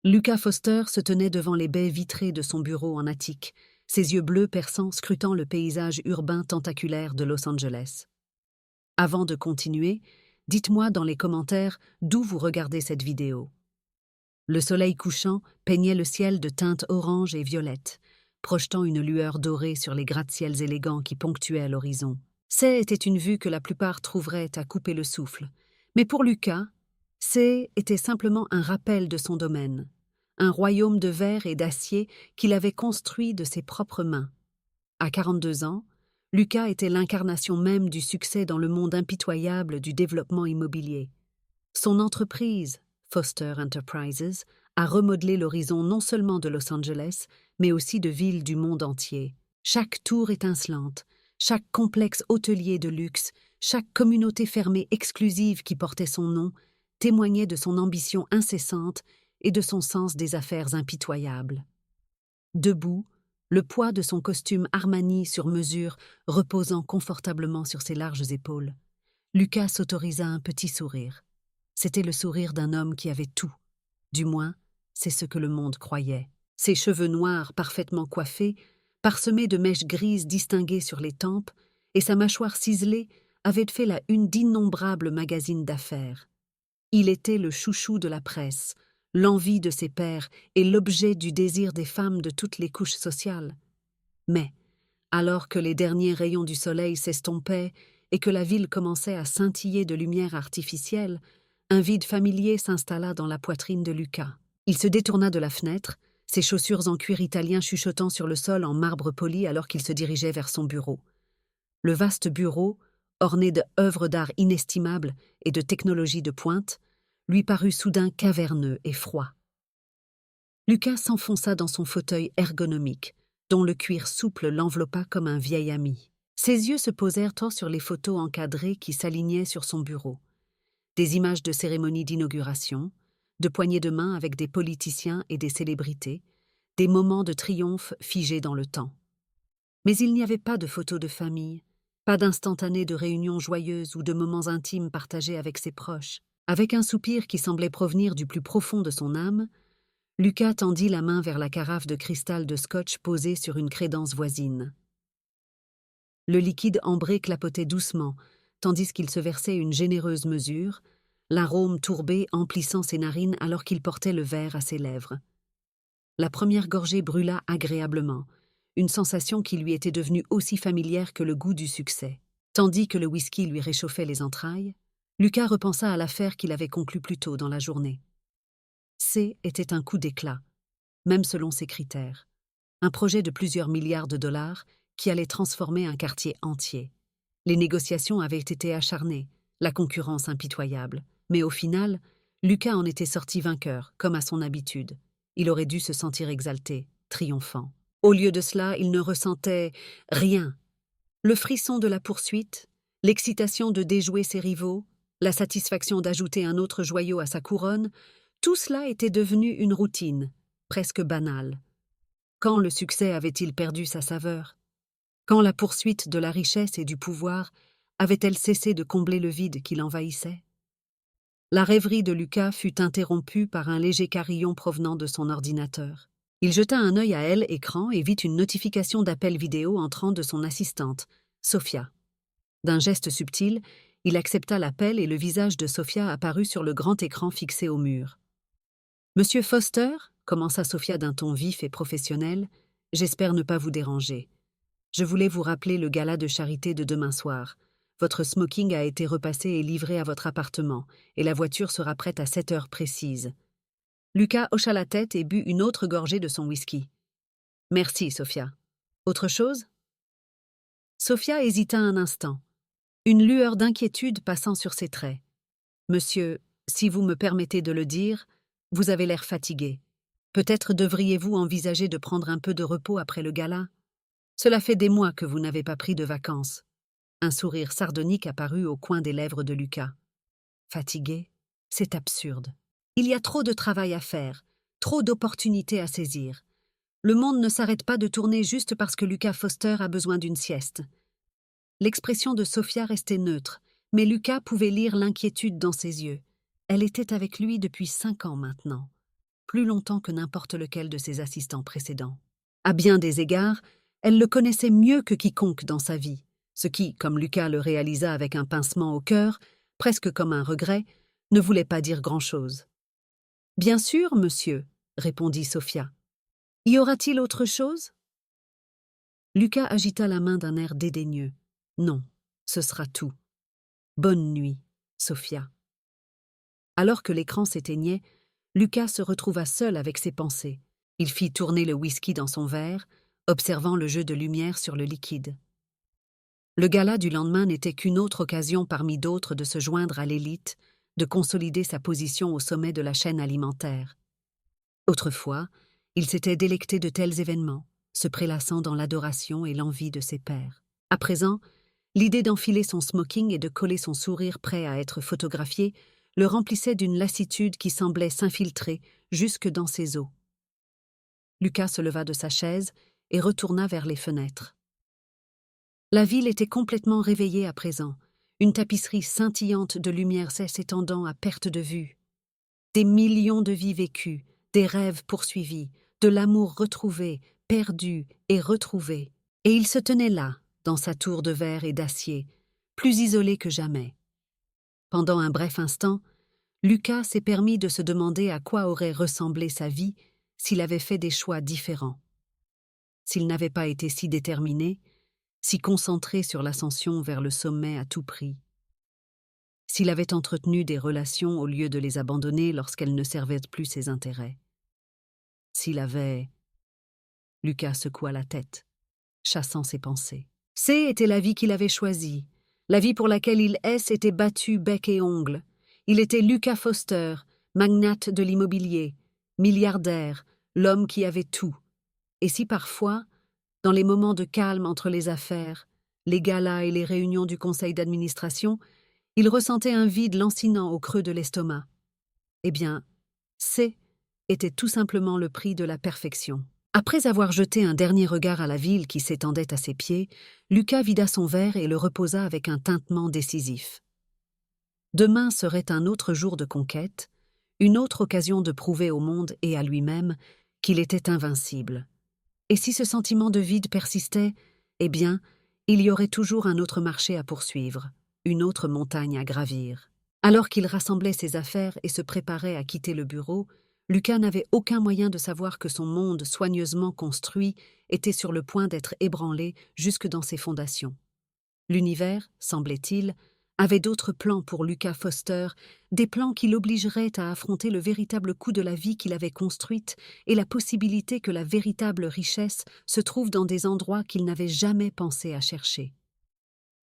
Lucas Foster se tenait devant les baies vitrées de son bureau en attique, ses yeux bleus perçants scrutant le paysage urbain tentaculaire de Los Angeles. Avant de continuer, dites-moi dans les commentaires d'où vous regardez cette vidéo. Le soleil couchant peignait le ciel de teintes orange et violette, projetant une lueur dorée sur les gratte-ciels élégants qui ponctuaient l'horizon. Était une vue que la plupart trouveraient à couper le souffle. Mais pour Lucas, était simplement un rappel de son domaine, un royaume de verre et d'acier qu'il avait construit de ses propres mains. À 42 ans, Lucas était l'incarnation même du succès dans le monde impitoyable du développement immobilier. Son entreprise, Foster Enterprises, a remodelé l'horizon non seulement de Los Angeles, mais aussi de villes du monde entier. Chaque tour étincelante, chaque complexe hôtelier de luxe, chaque communauté fermée exclusive qui portait son nom, témoignait de son ambition incessante et de son sens des affaires impitoyable. Debout, le poids de son costume Armani sur mesure reposant confortablement sur ses larges épaules, Lucas s'autorisa un petit sourire. C'était le sourire d'un homme qui avait tout. Du moins, c'est ce que le monde croyait. Ses cheveux noirs parfaitement coiffés, parsemés de mèches grises distinguées sur les tempes, et sa mâchoire ciselée avaient fait la une d'innombrables magazines d'affaires. Il était le chouchou de la presse, l'envie de ses pairs et l'objet du désir des femmes de toutes les couches sociales. Mais, alors que les derniers rayons du soleil s'estompaient et que la ville commençait à scintiller de lumière artificielle, un vide familier s'installa dans la poitrine de Lucas. Il se détourna de la fenêtre, ses chaussures en cuir italien chuchotant sur le sol en marbre poli alors qu'il se dirigeait vers son bureau. Le vaste bureau, orné d'œuvres d'art inestimables et de technologies de pointe, lui parut soudain caverneux et froid. Lucas s'enfonça dans son fauteuil ergonomique, dont le cuir souple l'enveloppa comme un vieil ami. Ses yeux se posèrent tant sur les photos encadrées qui s'alignaient sur son bureau. Des images de cérémonies d'inauguration, de poignées de main avec des politiciens et des célébrités, des moments de triomphe figés dans le temps. Mais il n'y avait pas de photos de famille, pas d'instantanés de réunions joyeuses ou de moments intimes partagés avec ses proches. Avec un soupir qui semblait provenir du plus profond de son âme, Lucas tendit la main vers la carafe de cristal de scotch posée sur une crédence voisine. Le liquide ambré clapotait doucement, tandis qu'il se versait une généreuse mesure, l'arôme tourbé emplissant ses narines alors qu'il portait le verre à ses lèvres. La première gorgée brûla agréablement, une sensation qui lui était devenue aussi familière que le goût du succès. Tandis que le whisky lui réchauffait les entrailles, Lucas repensa à l'affaire qu'il avait conclue plus tôt dans la journée. Était un coup d'éclat, même selon ses critères. Un projet de plusieurs milliards de dollars qui allait transformer un quartier entier. Les négociations avaient été acharnées, la concurrence impitoyable. Mais au final, Lucas en était sorti vainqueur, comme à son habitude. Il aurait dû se sentir exalté, triomphant. Au lieu de cela, il ne ressentait rien. Le frisson de la poursuite, l'excitation de déjouer ses rivaux, la satisfaction d'ajouter un autre joyau à sa couronne, tout cela était devenu une routine, presque banale. Quand le succès avait-il perdu sa saveur? Quand la poursuite de la richesse et du pouvoir avait-elle cessé de combler le vide qui l'envahissait? La rêverie de Lucas fut interrompue par un léger carillon provenant de son ordinateur. Il jeta un œil à elle, écran, et vit une notification d'appel vidéo entrant de son assistante, Sophia. D'un geste subtil, il accepta l'appel et le visage de Sophia apparut sur le grand écran fixé au mur. « Monsieur Foster ?» commença Sophia d'un ton vif et professionnel. « J'espère ne pas vous déranger. Je voulais vous rappeler le gala de charité de demain soir. Votre smoking a été repassé et livré à votre appartement, et la voiture sera prête à 7 heures précises. » Lucas hocha la tête et but une autre gorgée de son whisky. « Merci, Sophia. Autre chose ?» Sophia hésita un instant, une lueur d'inquiétude passant sur ses traits. « Monsieur, si vous me permettez de le dire, vous avez l'air fatigué. Peut-être devriez-vous envisager de prendre un peu de repos après le gala? Cela fait des mois que vous n'avez pas pris de vacances. » Un sourire sardonique apparut au coin des lèvres de Lucas. Fatigué? C'est absurde. Il y a trop de travail à faire, trop d'opportunités à saisir. Le monde ne s'arrête pas de tourner juste parce que Lucas Foster a besoin d'une sieste. L'expression de Sophia restait neutre, mais Lucas pouvait lire l'inquiétude dans ses yeux. Elle était avec lui depuis 5 ans maintenant. plus longtemps que n'importe lequel de ses assistants précédents. À bien des égards, elle le connaissait mieux que quiconque dans sa vie, ce qui, comme Lucas le réalisa avec un pincement au cœur, presque comme un regret, ne voulait pas dire grand-chose. « Bien sûr, monsieur, » répondit Sophia. « Y aura-t-il autre chose ?» Lucas agita la main d'un air dédaigneux. « Non, ce sera tout. Bonne nuit, Sophia. » Alors que l'écran s'éteignait, Lucas se retrouva seul avec ses pensées. Il fit tourner le whisky dans son verre, observant le jeu de lumière sur le liquide. Le gala du lendemain n'était qu'une autre occasion parmi d'autres de se joindre à l'élite, de consolider sa position au sommet de la chaîne alimentaire. Autrefois, il s'était délecté de tels événements, se prélassant dans l'adoration et l'envie de ses pairs. À présent, l'idée d'enfiler son smoking et de coller son sourire prêt à être photographié le remplissait d'une lassitude qui semblait s'infiltrer jusque dans ses os. Lucas se leva de sa chaise et retourna vers les fenêtres. La ville était complètement réveillée à présent, une tapisserie scintillante de lumière s'étendant à perte de vue. Des millions de vies vécues, des rêves poursuivis, de l'amour retrouvé, perdu et retrouvé. Et il se tenait là, dans sa tour de verre et d'acier, plus isolé que jamais. Pendant un bref instant, Lucas s'est permis de se demander à quoi aurait ressemblé sa vie s'il avait fait des choix différents. S'il n'avait pas été si déterminé, si concentré sur l'ascension vers le sommet à tout prix. S'il avait entretenu des relations au lieu de les abandonner lorsqu'elles ne servaient plus ses intérêts. S'il avait... Lucas secoua la tête, chassant ses pensées. C était la vie qu'il avait choisie, la vie pour laquelle il s'était battu bec et ongle. Il était Lucas Foster, magnate de l'immobilier, milliardaire, l'homme qui avait tout. Et si parfois, dans les moments de calme entre les affaires, les galas et les réunions du conseil d'administration, il ressentait un vide lancinant au creux de l'estomac. Eh bien, C était tout simplement le prix de la perfection. Après avoir jeté un dernier regard à la ville qui s'étendait à ses pieds, Lucas vida son verre et le reposa avec un tintement décisif. Demain serait un autre jour de conquête, une autre occasion de prouver au monde et à lui-même qu'il était invincible. Et si ce sentiment de vide persistait, eh bien, il y aurait toujours un autre marché à poursuivre, une autre montagne à gravir. Alors qu'il rassemblait ses affaires et se préparait à quitter le bureau, Lucas n'avait aucun moyen de savoir que son monde soigneusement construit était sur le point d'être ébranlé jusque dans ses fondations. L'univers, semblait-il, avait d'autres plans pour Lucas Foster, des plans qui l'obligeraient à affronter le véritable coût de la vie qu'il avait construite et la possibilité que la véritable richesse se trouve dans des endroits qu'il n'avait jamais pensé à chercher.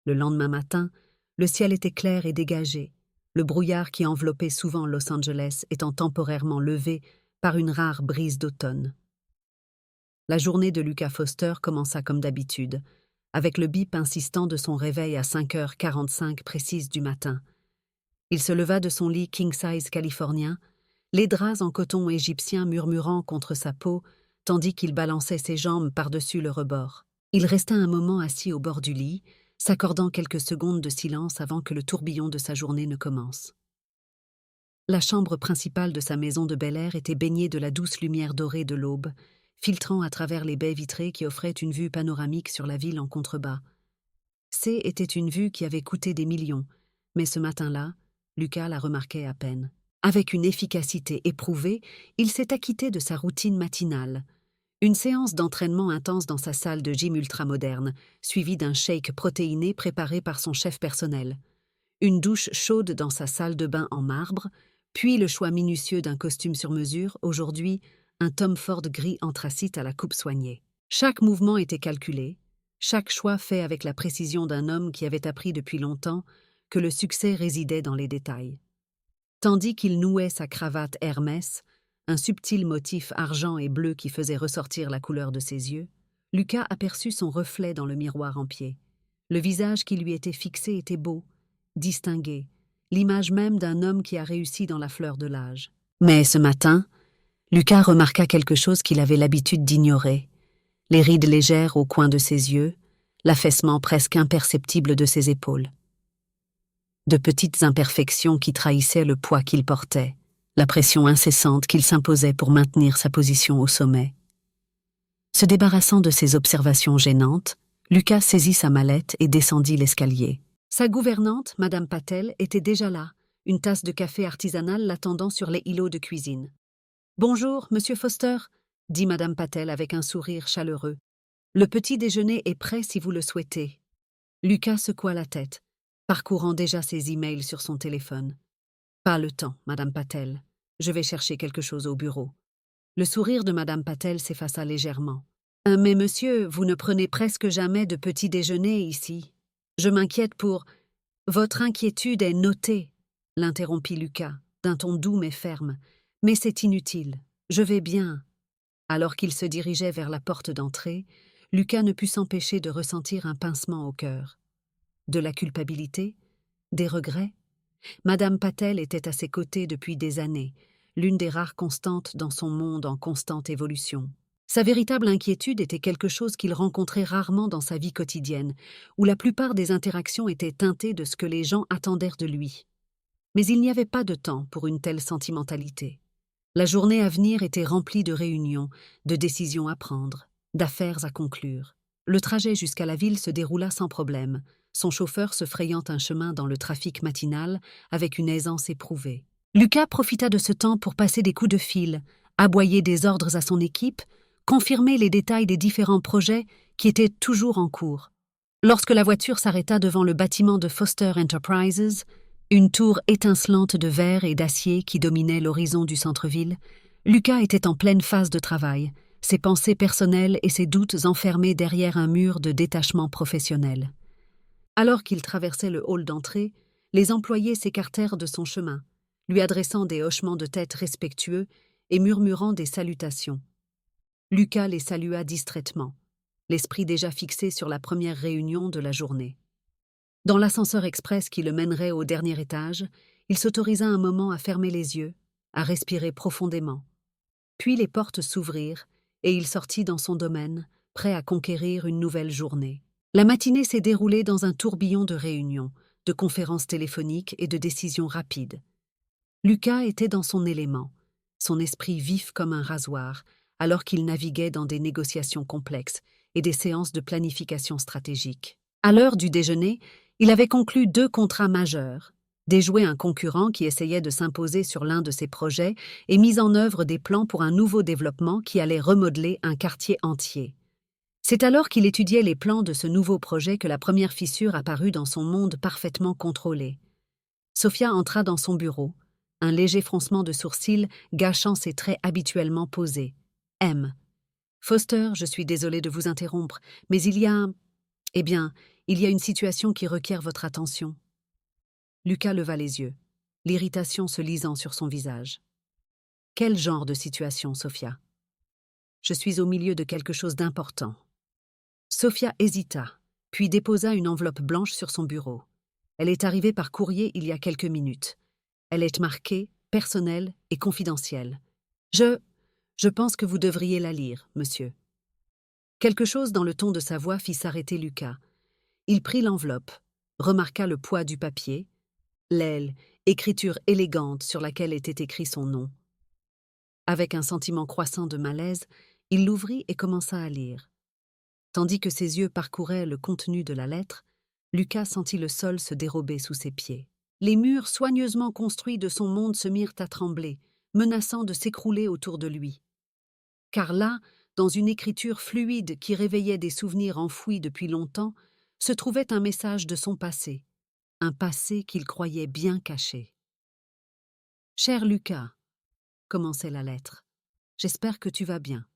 Le lendemain matin, le ciel était clair et dégagé, le brouillard qui enveloppait souvent Los Angeles étant temporairement levé par une rare brise d'automne. La journée de Lucas Foster commença comme d'habitude, avec le bip insistant de son réveil à 5h45 précise du matin. Il se leva de son lit king-size californien, les draps en coton égyptien murmurant contre sa peau, tandis qu'il balançait ses jambes par-dessus le rebord. Il resta un moment assis au bord du lit, s'accordant quelques secondes de silence avant que le tourbillon de sa journée ne commence. La chambre principale de sa maison de Bel-Air était baignée de la douce lumière dorée de l'aube, filtrant à travers les baies vitrées qui offraient une vue panoramique sur la ville en contrebas. C était une vue qui avait coûté des millions, mais ce matin-là, Lucas la remarquait à peine. Avec une efficacité éprouvée, il s'est acquitté de sa routine matinale. Une séance d'entraînement intense dans sa salle de gym ultramoderne, suivie d'un shake protéiné préparé par son chef personnel. Une douche chaude dans sa salle de bain en marbre, puis le choix minutieux d'un costume sur mesure, aujourd'hui un Tom Ford gris anthracite à la coupe soignée. Chaque mouvement était calculé, chaque choix fait avec la précision d'un homme qui avait appris depuis longtemps que le succès résidait dans les détails. Tandis qu'il nouait sa cravate Hermès, un subtil motif argent et bleu qui faisait ressortir la couleur de ses yeux, Lucas aperçut son reflet dans le miroir en pied. Le visage qui lui était fixé était beau, distingué, l'image même d'un homme qui a réussi dans la fleur de l'âge. Mais ce matin, Lucas remarqua quelque chose qu'il avait l'habitude d'ignorer, les rides légères au coin de ses yeux, l'affaissement presque imperceptible de ses épaules. De petites imperfections qui trahissaient le poids qu'il portait, la pression incessante qu'il s'imposait pour maintenir sa position au sommet. Se débarrassant de ces observations gênantes, Lucas saisit sa mallette et descendit l'escalier. Sa gouvernante, Madame Patel, était déjà là, une tasse de café artisanal l'attendant sur les îlots de cuisine. « Bonjour, Monsieur Foster », dit Madame Patel avec un sourire chaleureux. « Le petit déjeuner est prêt si vous le souhaitez. » Lucas secoua la tête, parcourant déjà ses emails sur son téléphone. « Pas le temps, Madame Patel. Je vais chercher quelque chose au bureau. » Le sourire de Madame Patel s'effaça légèrement. « Mais monsieur, vous ne prenez presque jamais de petit déjeuner ici. Je m'inquiète pour… » « Votre inquiétude est notée, » l'interrompit Lucas, d'un ton doux mais ferme. « Mais c'est inutile. Je vais bien. » Alors qu'il se dirigeait vers la porte d'entrée, Lucas ne put s'empêcher de ressentir un pincement au cœur. De la culpabilité? Des regrets? Madame Patel était à ses côtés depuis des années, l'une des rares constantes dans son monde en constante évolution. Sa véritable inquiétude était quelque chose qu'il rencontrait rarement dans sa vie quotidienne, où la plupart des interactions étaient teintées de ce que les gens attendèrent de lui. Mais il n'y avait pas de temps pour une telle sentimentalité. La journée à venir était remplie de réunions, de décisions à prendre, d'affaires à conclure. Le trajet jusqu'à la ville se déroula sans problème, son chauffeur se frayant un chemin dans le trafic matinal avec une aisance éprouvée. Lucas profita de ce temps pour passer des coups de fil, aboyer des ordres à son équipe, confirmer les détails des différents projets qui étaient toujours en cours. Lorsque la voiture s'arrêta devant le bâtiment de Foster Enterprises, une tour étincelante de verre et d'acier qui dominait l'horizon du centre-ville, Lucas était en pleine phase de travail, ses pensées personnelles et ses doutes enfermés derrière un mur de détachement professionnel. Alors qu'il traversait le hall d'entrée, les employés s'écartèrent de son chemin, lui adressant des hochements de tête respectueux et murmurant des salutations. Lucas les salua distraitement, l'esprit déjà fixé sur la première réunion de la journée. Dans l'ascenseur express qui le mènerait au dernier étage, il s'autorisa un moment à fermer les yeux, à respirer profondément. Puis les portes s'ouvrirent et il sortit dans son domaine, prêt à conquérir une nouvelle journée. La matinée s'est déroulée dans un tourbillon de réunions, de conférences téléphoniques et de décisions rapides. Lucas était dans son élément, son esprit vif comme un rasoir, alors qu'il naviguait dans des négociations complexes et des séances de planification stratégique. À l'heure du déjeuner, il avait conclu 2 contrats majeurs, déjoué un concurrent qui essayait de s'imposer sur l'un de ses projets et mis en œuvre des plans pour un nouveau développement qui allait remodeler un quartier entier. C'est alors qu'il étudiait les plans de ce nouveau projet que la première fissure apparut dans son monde parfaitement contrôlé. Sophia entra dans son bureau, un léger froncement de sourcils gâchant ses traits habituellement posés. « M. Foster, je suis désolée de vous interrompre, mais il y a une situation qui requiert votre attention. » Lucas leva les yeux, l'irritation se lisant sur son visage. « Quel genre de situation, Sophia ? » « Je suis au milieu de quelque chose d'important. » Sophia hésita, puis déposa une enveloppe blanche sur son bureau. Elle est arrivée par courrier il y a quelques minutes. Elle est marquée « personnelle et confidentielle ». Je pense que vous devriez la lire, monsieur. Quelque chose dans le ton de sa voix fit s'arrêter Lucas. Il prit l'enveloppe, remarqua le poids du papier, l'aile, écriture élégante sur laquelle était écrit son nom. Avec un sentiment croissant de malaise, il l'ouvrit et commença à lire. Tandis que ses yeux parcouraient le contenu de la lettre, Lucas sentit le sol se dérober sous ses pieds. Les murs soigneusement construits de son monde se mirent à trembler, menaçant de s'écrouler autour de lui. Car là, dans une écriture fluide qui réveillait des souvenirs enfouis depuis longtemps, se trouvait un message de son passé, un passé qu'il croyait bien caché. « Cher Lucas, » commençait la lettre, « j'espère que tu vas bien.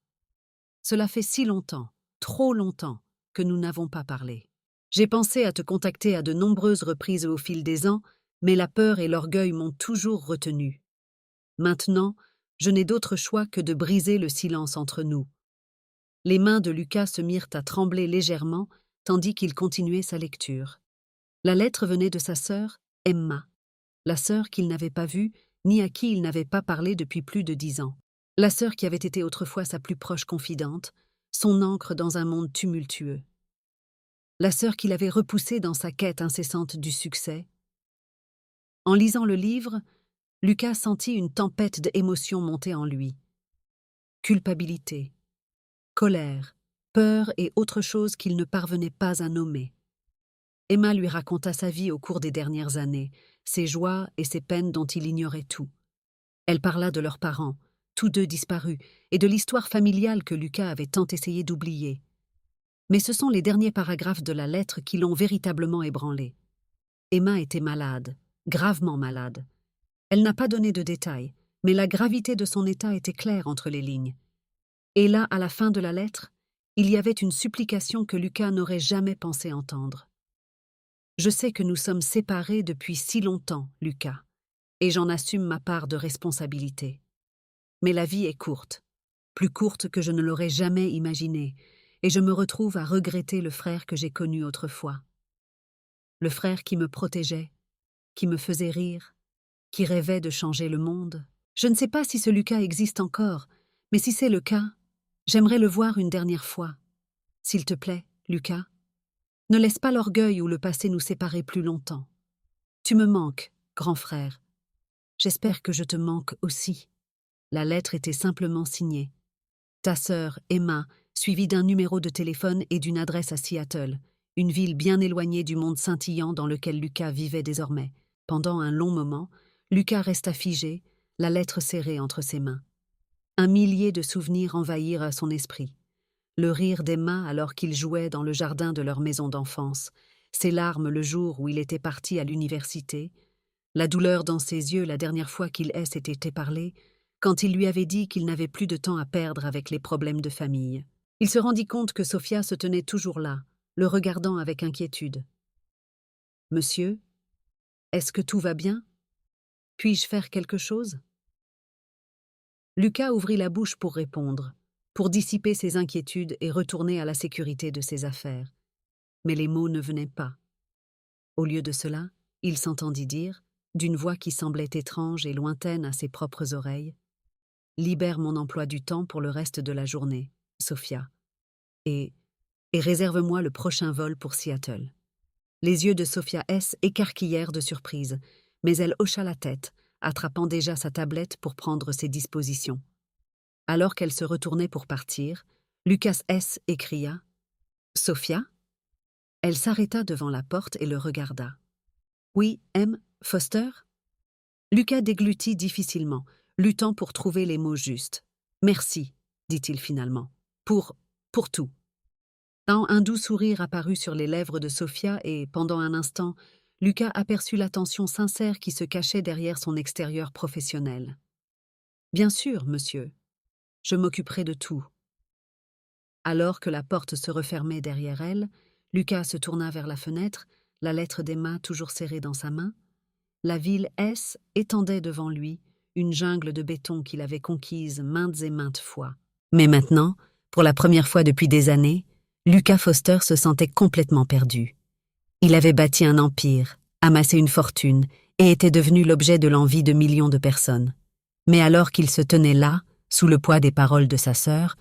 Cela fait si longtemps, trop longtemps, que nous n'avons pas parlé. J'ai pensé à te contacter à de nombreuses reprises au fil des ans, mais la peur et l'orgueil m'ont toujours retenu. Maintenant, je n'ai d'autre choix que de briser le silence entre nous. » Les mains de Lucas se mirent à trembler légèrement, tandis qu'il continuait sa lecture. La lettre venait de sa sœur, Emma, la sœur qu'il n'avait pas vue, ni à qui il n'avait pas parlé depuis plus de 10 ans. La sœur qui avait été autrefois sa plus proche confidente, son ancre dans un monde tumultueux. La sœur qu'il avait repoussée dans sa quête incessante du succès. En lisant le livre, Lucas sentit une tempête d'émotions monter en lui. Culpabilité, colère, peur et autre chose qu'il ne parvenait pas à nommer. Emma lui raconta sa vie au cours des dernières années, ses joies et ses peines dont il ignorait tout. Elle parla de leurs parents, tous deux disparus, et de l'histoire familiale que Lucas avait tant essayé d'oublier. Mais ce sont les derniers paragraphes de la lettre qui l'ont véritablement ébranlé. Emma était malade, gravement malade. Elle n'a pas donné de détails, mais la gravité de son état était claire entre les lignes. Et là, à la fin de la lettre, il y avait une supplication que Lucas n'aurait jamais pensé entendre. « Je sais que nous sommes séparés depuis si longtemps, Lucas, et j'en assume ma part de responsabilité. Mais la vie est courte, plus courte que je ne l'aurais jamais imaginé, et je me retrouve à regretter le frère que j'ai connu autrefois. Le frère qui me protégeait, qui me faisait rire, qui rêvait de changer le monde. Je ne sais pas si ce Lucas existe encore, mais si c'est le cas, j'aimerais le voir une dernière fois. S'il te plaît, Lucas, ne laisse pas l'orgueil ou le passé nous séparer plus longtemps. Tu me manques, grand frère. J'espère que je te manque aussi. » La lettre était simplement signée. Ta sœur, Emma, suivie d'un numéro de téléphone et d'une adresse à Seattle, une ville bien éloignée du monde scintillant dans lequel Lucas vivait désormais. Pendant un long moment, Lucas resta figé, la lettre serrée entre ses mains. Un millier de souvenirs envahirent son esprit. Le rire d'Emma alors qu'ils jouaient dans le jardin de leur maison d'enfance, ses larmes le jour où il était parti à l'université, la douleur dans ses yeux la dernière fois qu'il s'était parlé, quand il lui avait dit qu'il n'avait plus de temps à perdre avec les problèmes de famille. Il se rendit compte que Sophia se tenait toujours là, le regardant avec inquiétude. « Monsieur, est-ce que tout va bien? Puis-je faire quelque chose ?» Lucas ouvrit la bouche pour répondre, pour dissiper ses inquiétudes et retourner à la sécurité de ses affaires. Mais les mots ne venaient pas. Au lieu de cela, il s'entendit dire, d'une voix qui semblait étrange et lointaine à ses propres oreilles, « Libère mon emploi du temps pour le reste de la journée, Sophia, et réserve-moi le prochain vol pour Seattle. » Les yeux de Sophia écarquillèrent de surprise, mais elle hocha la tête, attrapant déjà sa tablette pour prendre ses dispositions. Alors qu'elle se retournait pour partir, Lucas écria « Sophia ?» Elle s'arrêta devant la porte et le regarda. « Oui, M. Foster ?» Lucas déglutit difficilement, luttant pour trouver les mots justes. « Merci, » dit-il finalement, « pour tout. » Un doux sourire apparut sur les lèvres de Sophia et, pendant un instant, Lucas aperçut l'attention sincère qui se cachait derrière son extérieur professionnel. « Bien sûr, monsieur. Je m'occuperai de tout. » Alors que la porte se refermait derrière elle, Lucas se tourna vers la fenêtre, la lettre d'Emma toujours serrée dans sa main. La ville étendait devant lui, une jungle de béton qu'il avait conquise maintes et maintes fois. Mais maintenant, pour la première fois depuis des années, Lucas Foster se sentait complètement perdu. Il avait bâti un empire, amassé une fortune et était devenu l'objet de l'envie de millions de personnes. Mais alors qu'il se tenait là, sous le poids des paroles de sa sœur,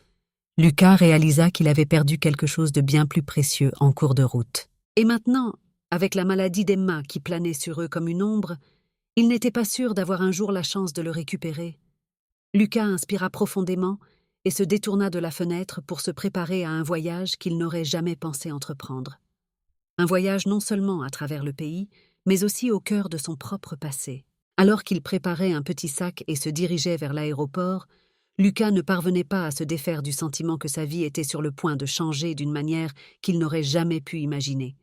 Lucas réalisa qu'il avait perdu quelque chose de bien plus précieux en cours de route. Et maintenant, avec la maladie d'Emma qui planait sur eux comme une ombre, il n'était pas sûr d'avoir un jour la chance de le récupérer. Lucas inspira profondément et se détourna de la fenêtre pour se préparer à un voyage qu'il n'aurait jamais pensé entreprendre. Un voyage non seulement à travers le pays, mais aussi au cœur de son propre passé. Alors qu'il préparait un petit sac et se dirigeait vers l'aéroport, Lucas ne parvenait pas à se défaire du sentiment que sa vie était sur le point de changer d'une manière qu'il n'aurait jamais pu imaginer.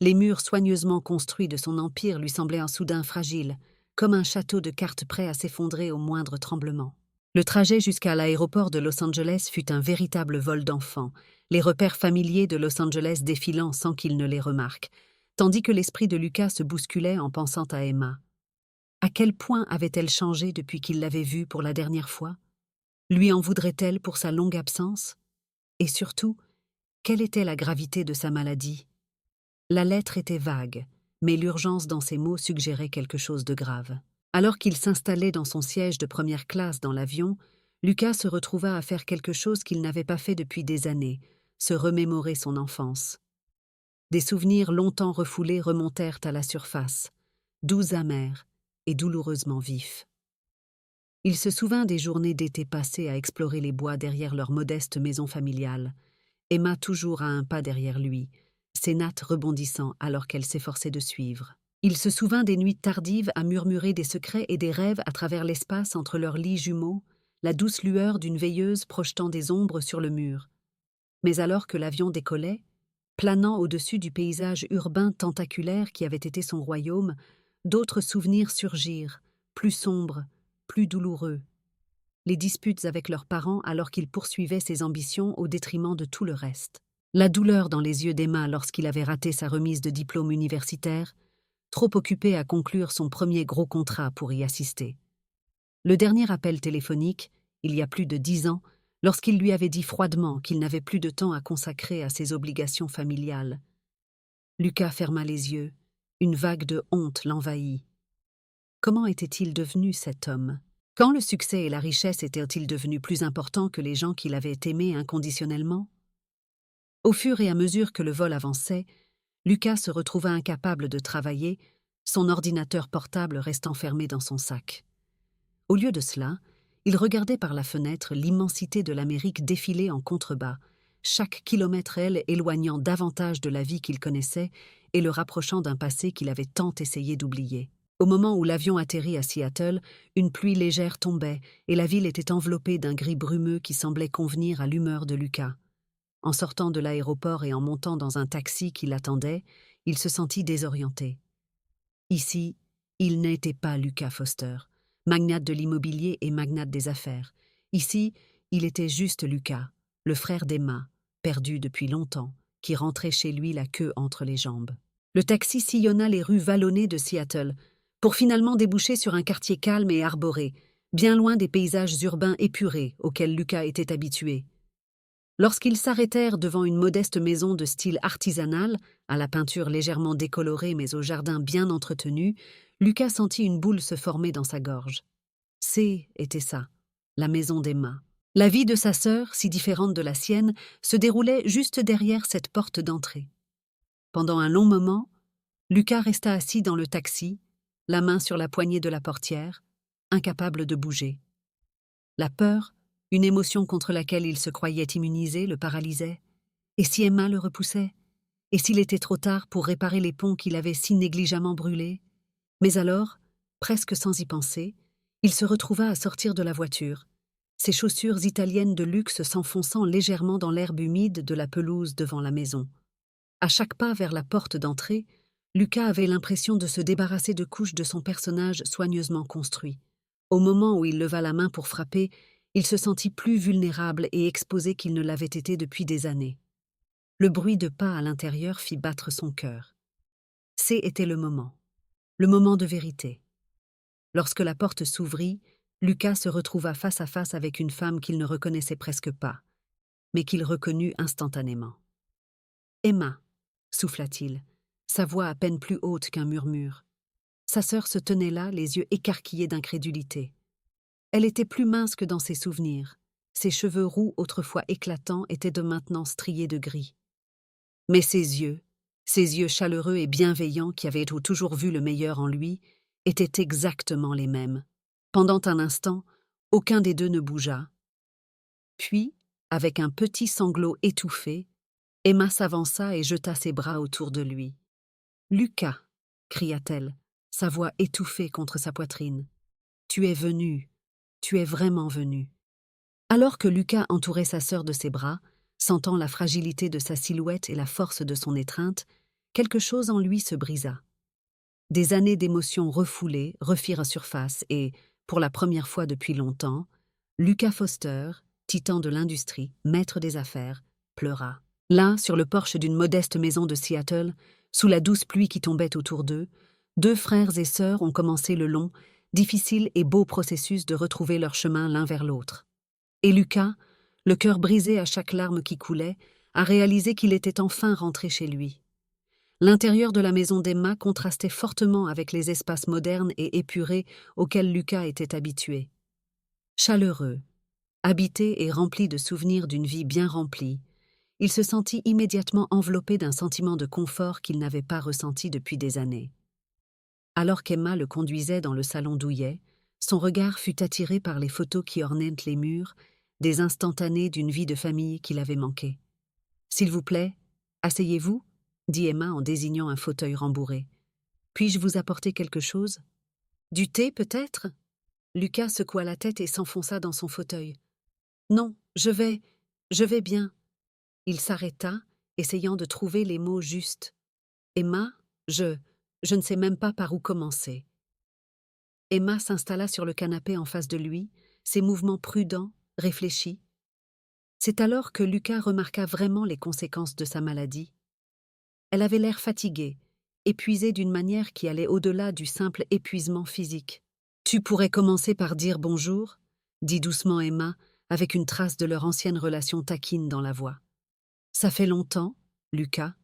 Les murs soigneusement construits de son empire lui semblaient un soudain fragiles, comme un château de cartes prêt à s'effondrer au moindre tremblement. Le trajet jusqu'à l'aéroport de Los Angeles fut un véritable vol d'enfant, les repères familiers de Los Angeles défilant sans qu'il ne les remarque, tandis que l'esprit de Lucas se bousculait en pensant à Emma. À quel point avait-elle changé depuis qu'il l'avait vue pour la dernière fois? Lui en voudrait-elle pour sa longue absence? Et surtout, quelle était la gravité de sa maladie? La lettre était vague, mais l'urgence dans ses mots suggérait quelque chose de grave. Alors qu'il s'installait dans son siège de première classe dans l'avion, Lucas se retrouva à faire quelque chose qu'il n'avait pas fait depuis des années, se remémorer son enfance. Des souvenirs longtemps refoulés remontèrent à la surface, doux amers et douloureusement vifs. Il se souvint des journées d'été passées à explorer les bois derrière leur modeste maison familiale, Emma toujours à un pas derrière lui, ses nattes rebondissant alors qu'elle s'efforçait de suivre. Il se souvint des nuits tardives à murmurer des secrets et des rêves à travers l'espace entre leurs lits jumeaux, la douce lueur d'une veilleuse projetant des ombres sur le mur. Mais alors que l'avion décollait, planant au-dessus du paysage urbain tentaculaire qui avait été son royaume, d'autres souvenirs surgirent, plus sombres, plus douloureux. Les disputes avec leurs parents alors qu'il poursuivait ses ambitions au détriment de tout le reste. La douleur dans les yeux d'Emma lorsqu'il avait raté sa remise de diplôme universitaire, trop occupé à conclure son premier gros contrat pour y assister. Le dernier appel téléphonique, il y a plus de 10 ans, lorsqu'il lui avait dit froidement qu'il n'avait plus de temps à consacrer à ses obligations familiales. Lucas ferma les yeux, une vague de honte l'envahit. Comment était-il devenu cet homme? Quand le succès et la richesse étaient-ils devenus plus importants que les gens qu'il avait aimés inconditionnellement? Au fur et à mesure que le vol avançait, Lucas se retrouva incapable de travailler, son ordinateur portable restant fermé dans son sac. Au lieu de cela, il regardait par la fenêtre l'immensité de l'Amérique défiler en contrebas, chaque kilomètre éloignant davantage de la vie qu'il connaissait et le rapprochant d'un passé qu'il avait tant essayé d'oublier. Au moment où l'avion atterrit à Seattle, une pluie légère tombait et la ville était enveloppée d'un gris brumeux qui semblait convenir à l'humeur de Lucas. En sortant de l'aéroport et en montant dans un taxi qui l'attendait, il se sentit désorienté. Ici, il n'était pas Lucas Foster, magnate de l'immobilier et magnate des affaires. Ici, il était juste Lucas, le frère d'Emma, perdu depuis longtemps, qui rentrait chez lui la queue entre les jambes. Le taxi sillonna les rues vallonnées de Seattle, pour finalement déboucher sur un quartier calme et arboré, bien loin des paysages urbains épurés auxquels Lucas était habitué. Lorsqu'ils s'arrêtèrent devant une modeste maison de style artisanal, à la peinture légèrement décolorée mais au jardin bien entretenu, Lucas sentit une boule se former dans sa gorge. Était ça, la maison d'Emma. La vie de sa sœur, si différente de la sienne, se déroulait juste derrière cette porte d'entrée. Pendant un long moment, Lucas resta assis dans le taxi, la main sur la poignée de la portière, incapable de bouger. La peur, une émotion contre laquelle il se croyait immunisé, le paralysait. Et si Emma le repoussait? Et s'il était trop tard pour réparer les ponts qu'il avait si négligemment brûlés? Mais alors, presque sans y penser, il se retrouva à sortir de la voiture, ses chaussures italiennes de luxe s'enfonçant légèrement dans l'herbe humide de la pelouse devant la maison. À chaque pas vers la porte d'entrée, Lucas avait l'impression de se débarrasser de couches de son personnage soigneusement construit. Au moment où il leva la main pour frapper, il se sentit plus vulnérable et exposé qu'il ne l'avait été depuis des années. Le bruit de pas à l'intérieur fit battre son cœur. Était le moment de vérité. Lorsque la porte s'ouvrit, Lucas se retrouva face à face avec une femme qu'il ne reconnaissait presque pas, mais qu'il reconnut instantanément. « Emma », souffla-t-il, sa voix à peine plus haute qu'un murmure. Sa sœur se tenait là, les yeux écarquillés d'incrédulité. Elle était plus mince que dans ses souvenirs. Ses cheveux roux, autrefois éclatants, étaient de maintenant striés de gris. Mais ses yeux chaleureux et bienveillants qui avaient toujours vu le meilleur en lui, étaient exactement les mêmes. Pendant un instant, aucun des deux ne bougea. Puis, avec un petit sanglot étouffé, Emma s'avança et jeta ses bras autour de lui. « Lucas !» cria-t-elle, sa voix étouffée contre sa poitrine. « Tu es venu, tu es vraiment venu. » Alors que Lucas entourait sa sœur de ses bras, sentant la fragilité de sa silhouette et la force de son étreinte, quelque chose en lui se brisa. Des années d'émotions refoulées refirent surface et, pour la première fois depuis longtemps, Lucas Foster, titan de l'industrie, maître des affaires, pleura. Là, sur le porche d'une modeste maison de Seattle, sous la douce pluie qui tombait autour d'eux, deux frères et sœurs ont commencé le long, difficile et beau processus de retrouver leur chemin l'un vers l'autre. Et Lucas, le cœur brisé à chaque larme qui coulait, a réalisé qu'il était enfin rentré chez lui. L'intérieur de la maison d'Emma contrastait fortement avec les espaces modernes et épurés auxquels Lucas était habitué. Chaleureux, habité et rempli de souvenirs d'une vie bien remplie, il se sentit immédiatement enveloppé d'un sentiment de confort qu'il n'avait pas ressenti depuis des années. Alors qu'Emma le conduisait dans le salon douillet, Son regard fut attiré par les photos qui ornaient les murs, des instantanés d'une vie de famille qu'il avait manqué. « S'il vous plaît, asseyez-vous » dit Emma en désignant un fauteuil rembourré. « Puis-je vous apporter quelque chose ?»« Du thé, peut-être » Lucas secoua la tête et s'enfonça dans son fauteuil. « Non, je vais bien. » Il s'arrêta, essayant de trouver les mots justes. « Emma, je ne sais même pas par où commencer. » Emma s'installa sur le canapé en face de lui, ses mouvements prudents, réfléchis. C'est alors que Lucas remarqua vraiment les conséquences de sa maladie. Elle avait l'air fatiguée, épuisée d'une manière qui allait au-delà du simple épuisement physique. « Tu pourrais commencer par dire bonjour » dit doucement Emma, avec une trace de leur ancienne relation taquine dans la voix. « Ça fait longtemps, Lucas ?»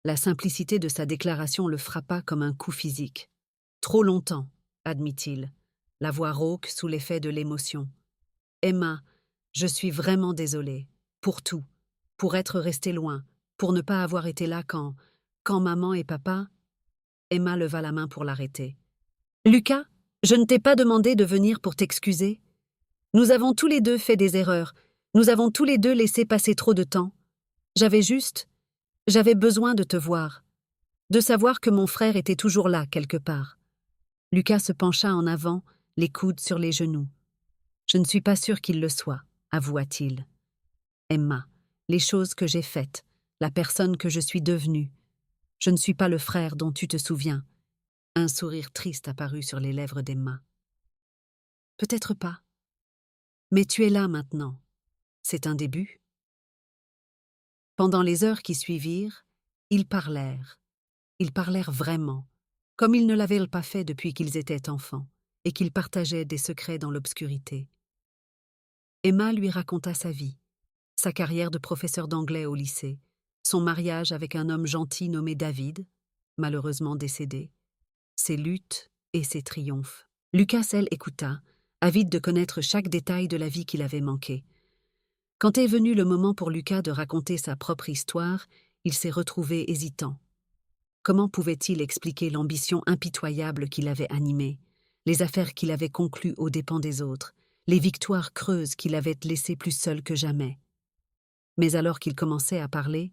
La simplicité de sa déclaration le frappa comme un coup physique. « Trop longtemps », admit-il, la voix rauque sous l'effet de l'émotion. « Emma, je suis vraiment désolée. Pour tout. Pour être restée loin. Pour ne pas avoir été là quand maman et papa… » Emma leva la main pour l'arrêter. « Lucas, je ne t'ai pas demandé de venir pour t'excuser. Nous avons tous les deux fait des erreurs. Nous avons tous les deux laissé passer trop de temps. J'avais besoin de te voir. De savoir que mon frère était toujours là, quelque part. » Lucas se pencha en avant, les coudes sur les genoux. « Je ne suis pas sûr qu'il le soit, avoua-t-il. Emma, les choses que j'ai faites, la personne que je suis devenue. Je ne suis pas le frère dont tu te souviens. » Un sourire triste apparut sur les lèvres d'Emma. « Peut-être pas. Mais tu es là maintenant. C'est un début. » Pendant les heures qui suivirent, ils parlèrent. Ils parlèrent vraiment, comme ils ne l'avaient pas fait depuis qu'ils étaient enfants, et qu'ils partageaient des secrets dans l'obscurité. Emma lui raconta sa vie, sa carrière de professeur d'anglais au lycée, son mariage avec un homme gentil nommé David, malheureusement décédé, ses luttes et ses triomphes. Lucas, elle, écouta, avide de connaître chaque détail de la vie qu'il avait manqué. Quand est venu le moment pour Lucas de raconter sa propre histoire, il s'est retrouvé hésitant. Comment pouvait-il expliquer l'ambition impitoyable qui l'avait animé, les affaires qu'il avait conclues aux dépens des autres, les victoires creuses qui l'avaient laissé plus seul que jamais? Mais alors qu'il commençait à parler,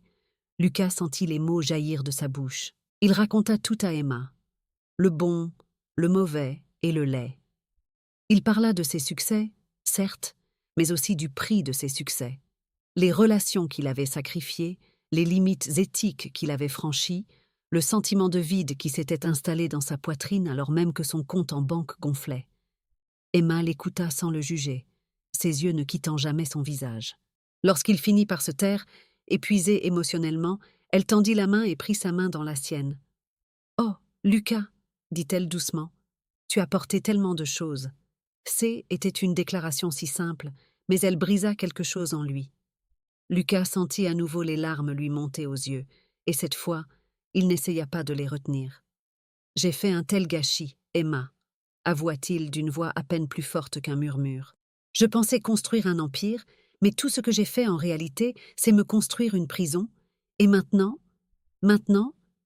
Lucas sentit les mots jaillir de sa bouche. Il raconta tout à Emma, le bon, le mauvais et le laid. Il parla de ses succès, certes, mais aussi du prix de ses succès, les relations qu'il avait sacrifiées, les limites éthiques qu'il avait franchies, le sentiment de vide qui s'était installé dans sa poitrine alors même que son compte en banque gonflait. Emma l'écouta sans le juger, ses yeux ne quittant jamais son visage. Lorsqu'il finit par se taire, épuisé émotionnellement, elle tendit la main et prit sa main dans la sienne. « Oh, Lucas !» dit-elle doucement. « Tu as porté tellement de choses. » Était une déclaration si simple, mais elle brisa quelque chose en lui. Lucas sentit à nouveau les larmes lui monter aux yeux, et cette fois, il n'essaya pas de les retenir. « J'ai fait un tel gâchis, Emma », avoua-t-il d'une voix à peine plus forte qu'un murmure. « Je pensais construire un empire, mais tout ce que j'ai fait en réalité, c'est me construire une prison, et maintenant,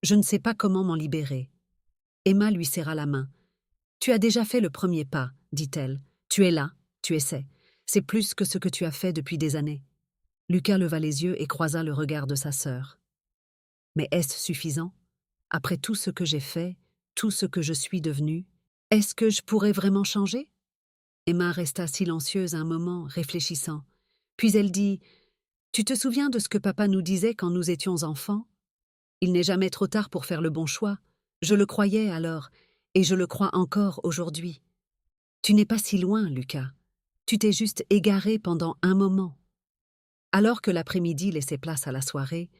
je ne sais pas comment m'en libérer. » Emma lui serra la main. « Tu as déjà fait le premier pas, » dit-elle. « Tu es là, tu essaies. C'est plus que ce que tu as fait depuis des années. » Lucas leva les yeux et croisa le regard de sa sœur. « Mais est-ce suffisant? Après tout ce que j'ai fait, tout ce que je suis devenue, est-ce que je pourrais vraiment changer ?» Emma resta silencieuse un moment, réfléchissant. Puis elle dit « Tu te souviens de ce que papa nous disait quand nous étions enfants? Il n'est jamais trop tard pour faire le bon choix. Je le croyais alors, et je le crois encore aujourd'hui. Tu n'es pas si loin, Lucas. Tu t'es juste égaré pendant un moment. » Alors que l'après-midi laissait place à la soirée,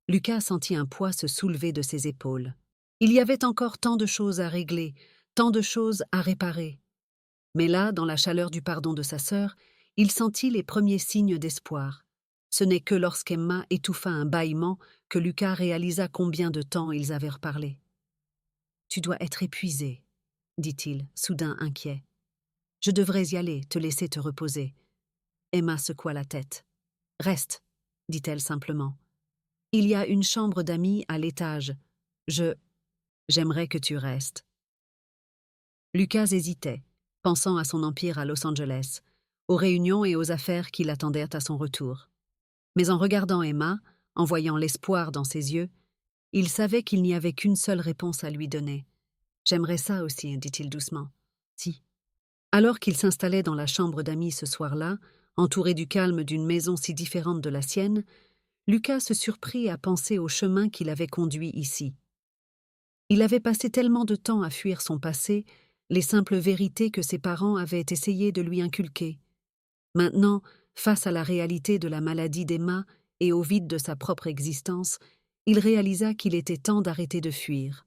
Lucas sentit un poids se soulever de ses épaules. Il y avait encore tant de choses à régler, tant de choses à réparer. Mais là, dans la chaleur du pardon de sa sœur, il sentit les premiers signes d'espoir. Ce n'est que lorsqu'Emma étouffa un bâillement que Lucas réalisa combien de temps ils avaient reparlé. « Tu dois être épuisé, » dit-il, soudain inquiet. « Je devrais y aller, te laisser te reposer. » Emma secoua la tête. « Reste, » dit-elle simplement. « Il y a une chambre d'amis à l'étage. J'aimerais que tu restes. » Lucas hésitait, pensant à son empire à Los Angeles, aux réunions et aux affaires qui l'attendaient à son retour. Mais en regardant Emma, en voyant l'espoir dans ses yeux, il savait qu'il n'y avait qu'une seule réponse à lui donner. « J'aimerais ça aussi, dit-il doucement. Si. » Alors qu'il s'installait dans la chambre d'amis ce soir-là, entouré du calme d'une maison si différente de la sienne, Lucas se surprit à penser au chemin qui l'avait conduit ici. Il avait passé tellement de temps à fuir son passé, les simples vérités que ses parents avaient essayé de lui inculquer. Maintenant, face à la réalité de la maladie d'Emma et au vide de sa propre existence, il réalisa qu'il était temps d'arrêter de fuir.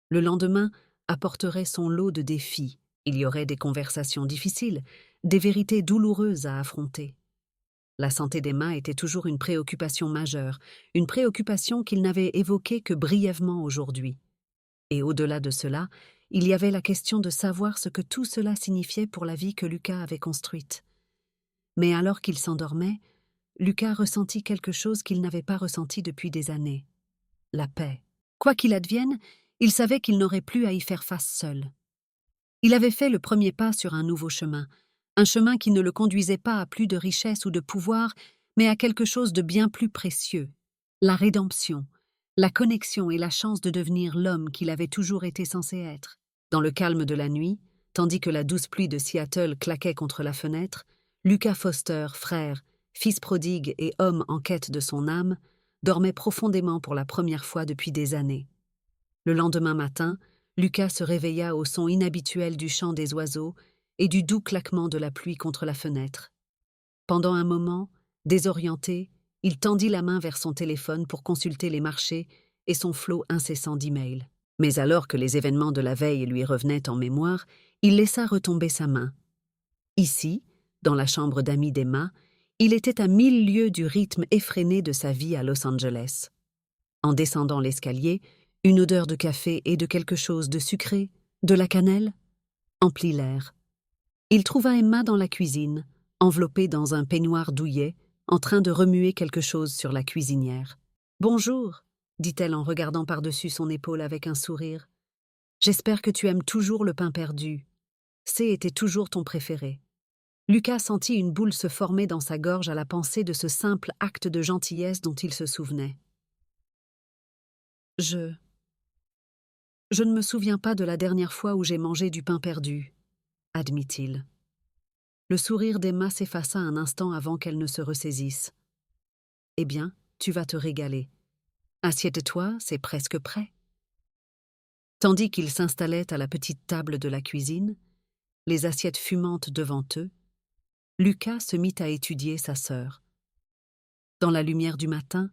Le lendemain apporterait son lot de défis. Il y aurait des conversations difficiles, des vérités douloureuses à affronter. La santé d'Emma était toujours une préoccupation majeure, une préoccupation qu'il n'avait évoquée que brièvement aujourd'hui. Et au-delà de cela, il y avait la question de savoir ce que tout cela signifiait pour la vie que Lucas avait construite. Mais alors qu'il s'endormait, Lucas ressentit quelque chose qu'il n'avait pas ressenti depuis des années. La paix. Quoi qu'il advienne, il savait qu'il n'aurait plus à y faire face seul. Il avait fait le premier pas sur un nouveau chemin, un chemin qui ne le conduisait pas à plus de richesse ou de pouvoir, mais à quelque chose de bien plus précieux, la rédemption, la connexion et la chance de devenir l'homme qu'il avait toujours été censé être. Dans le calme de la nuit, tandis que la douce pluie de Seattle claquait contre la fenêtre, Lucas Foster, frère, fils prodigue et homme en quête de son âme, dormait profondément pour la première fois depuis des années. Le lendemain matin, Lucas se réveilla au son inhabituel du chant des oiseaux et du doux claquement de la pluie contre la fenêtre. Pendant un moment, désorienté, il tendit la main vers son téléphone pour consulter les marchés et son flot incessant d'emails. Mais alors que les événements de la veille lui revenaient en mémoire, il laissa retomber sa main. Ici, dans la chambre d'amis d'Emma, il était à 1000 lieues du rythme effréné de sa vie à Los Angeles. En descendant l'escalier, une odeur de café et de quelque chose de sucré, de la cannelle, emplit l'air. Il trouva Emma dans la cuisine, enveloppée dans un peignoir douillet, en train de remuer quelque chose sur la cuisinière. « Bonjour », dit-elle en regardant par-dessus son épaule avec un sourire. « J'espère que tu aimes toujours le pain perdu. C était toujours ton préféré. » Lucas sentit une boule se former dans sa gorge à la pensée de ce simple acte de gentillesse dont il se souvenait. « Je ne me souviens pas de la dernière fois où j'ai mangé du pain perdu, » admit-il. Le sourire d'Emma s'effaça un instant avant qu'elle ne se ressaisisse. « Eh bien, tu vas te régaler. Assieds-toi, c'est presque prêt. » Tandis qu'ils s'installaient à la petite table de la cuisine, les assiettes fumantes devant eux, Lucas se mit à étudier sa sœur. Dans la lumière du matin,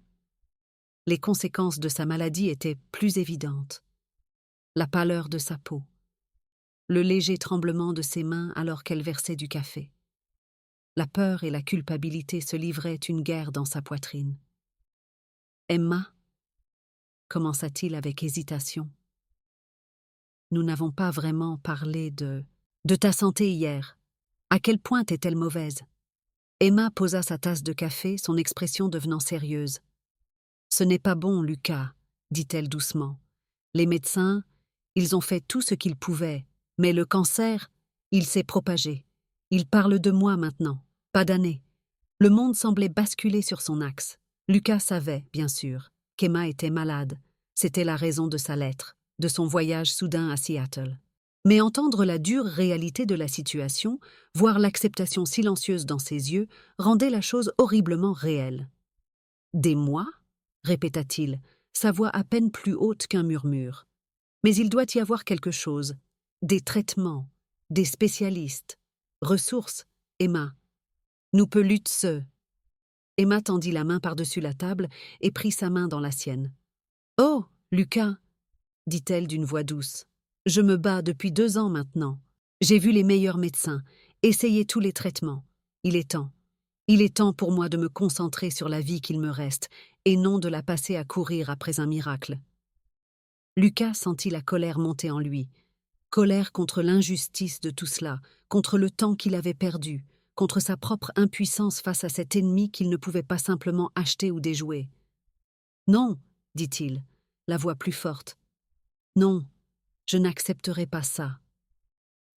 les conséquences de sa maladie étaient plus évidentes. La pâleur de sa peau, le léger tremblement de ses mains alors qu'elle versait du café. La peur et la culpabilité se livraient une guerre dans sa poitrine. « Emma » commença-t-il avec hésitation. « Nous n'avons pas vraiment parlé de ta santé hier. À quel point est-elle mauvaise ?» Emma posa sa tasse de café, son expression devenant sérieuse. « Ce n'est pas bon, Lucas, » dit-elle doucement. « Les médecins, ils ont fait tout ce qu'ils pouvaient, mais le cancer, il s'est propagé. Il parle de moi maintenant, pas d'années. » Le monde semblait basculer sur son axe. Lucas savait, bien sûr, qu'Emma était malade. C'était la raison de sa lettre, de son voyage soudain à Seattle. Mais entendre la dure réalité de la situation, voir l'acceptation silencieuse dans ses yeux, rendait la chose horriblement réelle. « Des mois ?» répéta-t-il, sa voix à peine plus haute qu'un murmure. « Mais il doit y avoir quelque chose. Des traitements, des spécialistes. Ressources, Emma. Nous peut lutter ce. » Emma tendit la main par-dessus la table et prit sa main dans la sienne. « Oh, Lucas !» dit-elle d'une voix douce. « Je me bats depuis 2 ans maintenant. J'ai vu les meilleurs médecins, essayé tous les traitements. Il est temps. Il est temps pour moi de me concentrer sur la vie qu'il me reste et non de la passer à courir après un miracle. » Lucas sentit la colère monter en lui. Colère contre l'injustice de tout cela, contre le temps qu'il avait perdu, contre sa propre impuissance face à cet ennemi qu'il ne pouvait pas simplement acheter ou déjouer. « Non, » dit-il, la voix plus forte. « Non, je n'accepterai pas ça. »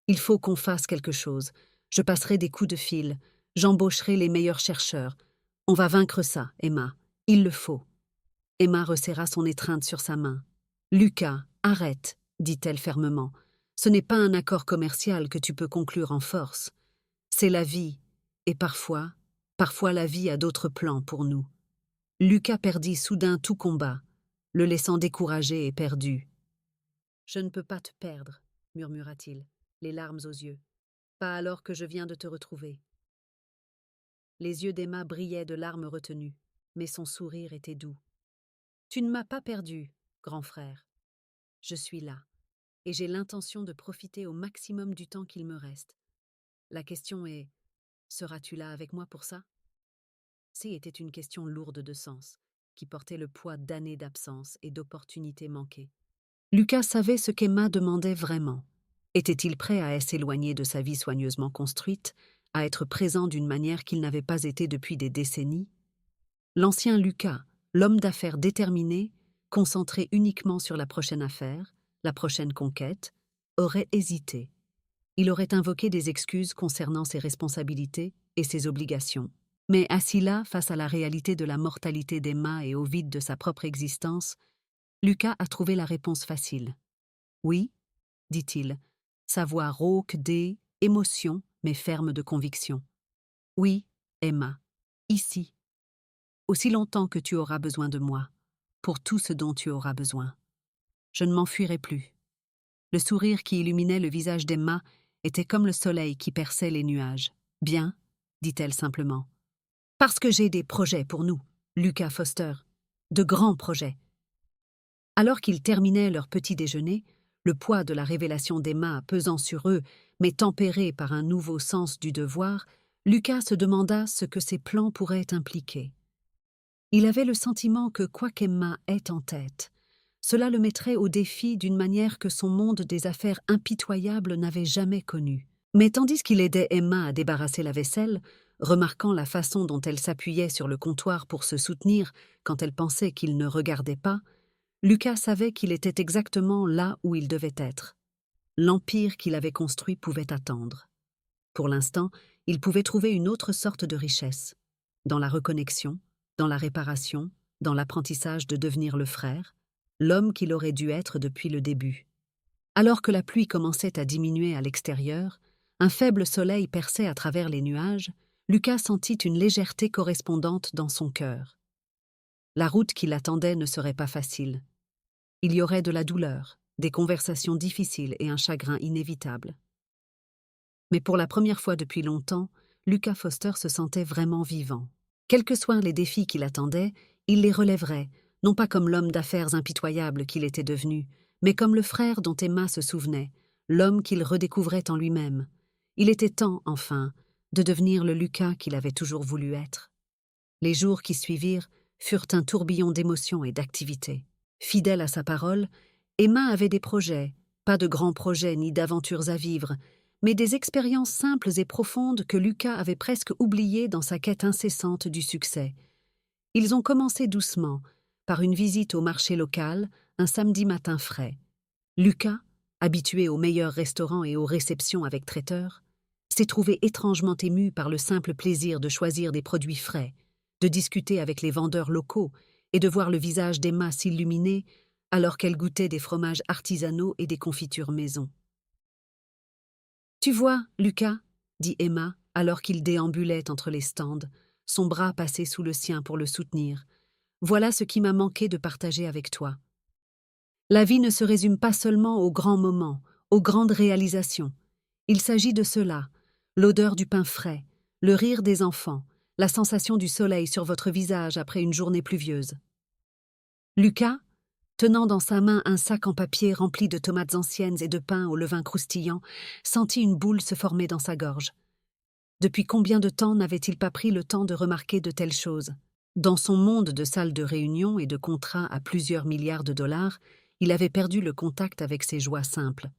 Il faut qu'on fasse quelque chose. Je passerai des coups de fil. J'embaucherai les meilleurs chercheurs. On va vaincre ça, Emma. Il le faut. Emma resserra son étreinte sur sa main. Lucas, arrête, dit-elle fermement. Ce n'est pas un accord commercial que tu peux conclure en force. C'est la vie. Et parfois la vie a d'autres plans pour nous. Lucas perdit soudain tout combat, le laissant découragé et perdu. Je ne peux pas te perdre, murmura-t-il, les larmes aux yeux. Pas alors que je viens de te retrouver. Les yeux d'Emma brillaient de larmes retenues, mais son sourire était doux. Tu ne m'as pas perdu, grand frère. Je suis là, et j'ai l'intention de profiter au maximum du temps qu'il me reste. La question est, seras-tu là avec moi pour ça? Était une question lourde de sens, qui portait le poids d'années d'absence et d'opportunités manquées. Lucas savait ce qu'Emma demandait vraiment. Était-il prêt à s'éloigner de sa vie soigneusement construite, à être présent d'une manière qu'il n'avait pas été depuis des décennies? L'ancien Lucas, l'homme d'affaires déterminé, concentré uniquement sur la prochaine affaire, la prochaine conquête, aurait hésité. Il aurait invoqué des excuses concernant ses responsabilités et ses obligations. Mais assis là, face à la réalité de la mortalité d'Emma et au vide de sa propre existence, Lucas a trouvé la réponse facile. « Oui », dit-il, sa voix rauque d'émotion mais ferme de conviction. « Oui, Emma, ici. Aussi longtemps que tu auras besoin de moi, pour tout ce dont tu auras besoin. Je ne m'enfuirai plus. » Le sourire qui illuminait le visage d'Emma était comme le soleil qui perçait les nuages. « Bien, » dit-elle simplement. « Parce que j'ai des projets pour nous, Lucas Foster, de grands projets. » Alors qu'ils terminaient leur petit déjeuner, le poids de la révélation d'Emma pesant sur eux, mais tempéré par un nouveau sens du devoir, Lucas se demanda ce que ses plans pourraient impliquer. Il avait le sentiment que quoi qu'Emma ait en tête, cela le mettrait au défi d'une manière que son monde des affaires impitoyables n'avait jamais connue. Mais tandis qu'il aidait Emma à débarrasser la vaisselle, remarquant la façon dont elle s'appuyait sur le comptoir pour se soutenir quand elle pensait qu'il ne regardait pas, Lucas savait qu'il était exactement là où il devait être. L'empire qu'il avait construit pouvait attendre. Pour l'instant, il pouvait trouver une autre sorte de richesse, dans la reconnexion, dans la réparation, dans l'apprentissage de devenir le frère, l'homme qu'il aurait dû être depuis le début. Alors que la pluie commençait à diminuer à l'extérieur, un faible soleil perçait à travers les nuages, Lucas sentit une légèreté correspondante dans son cœur. La route qui l'attendait ne serait pas facile. Il y aurait de la douleur, des conversations difficiles et un chagrin inévitable. Mais pour la première fois depuis longtemps, Lucas Foster se sentait vraiment vivant. Quels que soient les défis qui l'attendaient, il les relèverait, non pas comme l'homme d'affaires impitoyable qu'il était devenu, mais comme le frère dont Emma se souvenait, l'homme qu'il redécouvrait en lui-même. Il était temps, enfin, de devenir le Lucas qu'il avait toujours voulu être. Les jours qui suivirent furent un tourbillon d'émotions et d'activités. Fidèle à sa parole, Emma avait des projets, pas de grands projets ni d'aventures à vivre, mais des expériences simples et profondes que Lucas avait presque oubliées dans sa quête incessante du succès. Ils ont commencé doucement, par une visite au marché local, un samedi matin frais. Lucas, habitué aux meilleurs restaurants et aux réceptions avec traiteurs, s'est trouvé étrangement ému par le simple plaisir de choisir des produits frais, de discuter avec les vendeurs locaux et de voir le visage d'Emma s'illuminer alors qu'elle goûtait des fromages artisanaux et des confitures maison. « Tu vois, Lucas, » dit Emma alors qu'il déambulait entre les stands, son bras passé sous le sien pour le soutenir. « Voilà ce qui m'a manqué de partager avec toi. La vie ne se résume pas seulement aux grands moments, aux grandes réalisations. Il s'agit de cela, l'odeur du pain frais, le rire des enfants, la sensation du soleil sur votre visage après une journée pluvieuse. » Lucas, tenant dans sa main un sac en papier rempli de tomates anciennes et de pain au levain croustillant, sentit une boule se former dans sa gorge. Depuis combien de temps n'avait-il pas pris le temps de remarquer de telles choses? Dans son monde de salles de réunion et de contrats à plusieurs milliards de dollars, il avait perdu le contact avec ses joies simples.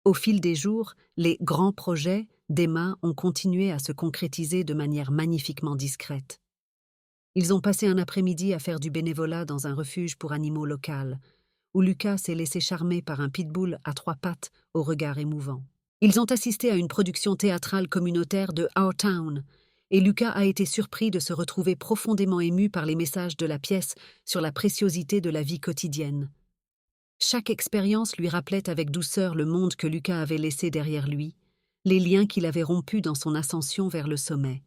Au fil des jours, les grands projets d'Emma ont continué à se concrétiser de manière magnifiquement discrète. Ils ont passé un après-midi à faire du bénévolat dans un refuge pour animaux local, où Lucas s'est laissé charmer par un pitbull à 3 pattes au regard émouvant. Ils ont assisté à une production théâtrale communautaire de Our Town, et Lucas a été surpris de se retrouver profondément ému par les messages de la pièce sur la préciosité de la vie quotidienne. Chaque expérience lui rappelait avec douceur le monde que Lucas avait laissé derrière lui, les liens qu'il avait rompus dans son ascension vers le sommet.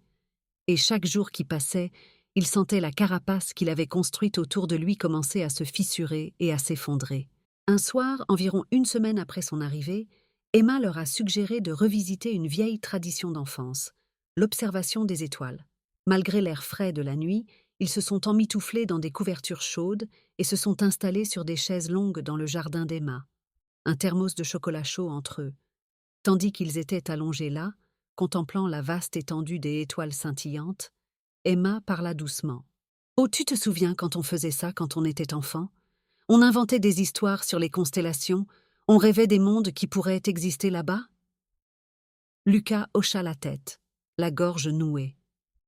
Et chaque jour qui passait, il sentait la carapace qu'il avait construite autour de lui commencer à se fissurer et à s'effondrer. Un soir, environ une semaine après son arrivée, Emma leur a suggéré de revisiter une vieille tradition d'enfance, l'observation des étoiles. Malgré l'air frais de la nuit, ils se sont emmitouflés dans des couvertures chaudes et se sont installés sur des chaises longues dans le jardin d'Emma, un thermos de chocolat chaud entre eux. Tandis qu'ils étaient allongés là, contemplant la vaste étendue des étoiles scintillantes, Emma parla doucement. « Oh, tu te souviens quand on faisait ça quand on était enfant? On inventait des histoires sur les constellations, on rêvait des mondes qui pourraient exister là-bas ?» Lucas hocha la tête, la gorge nouée.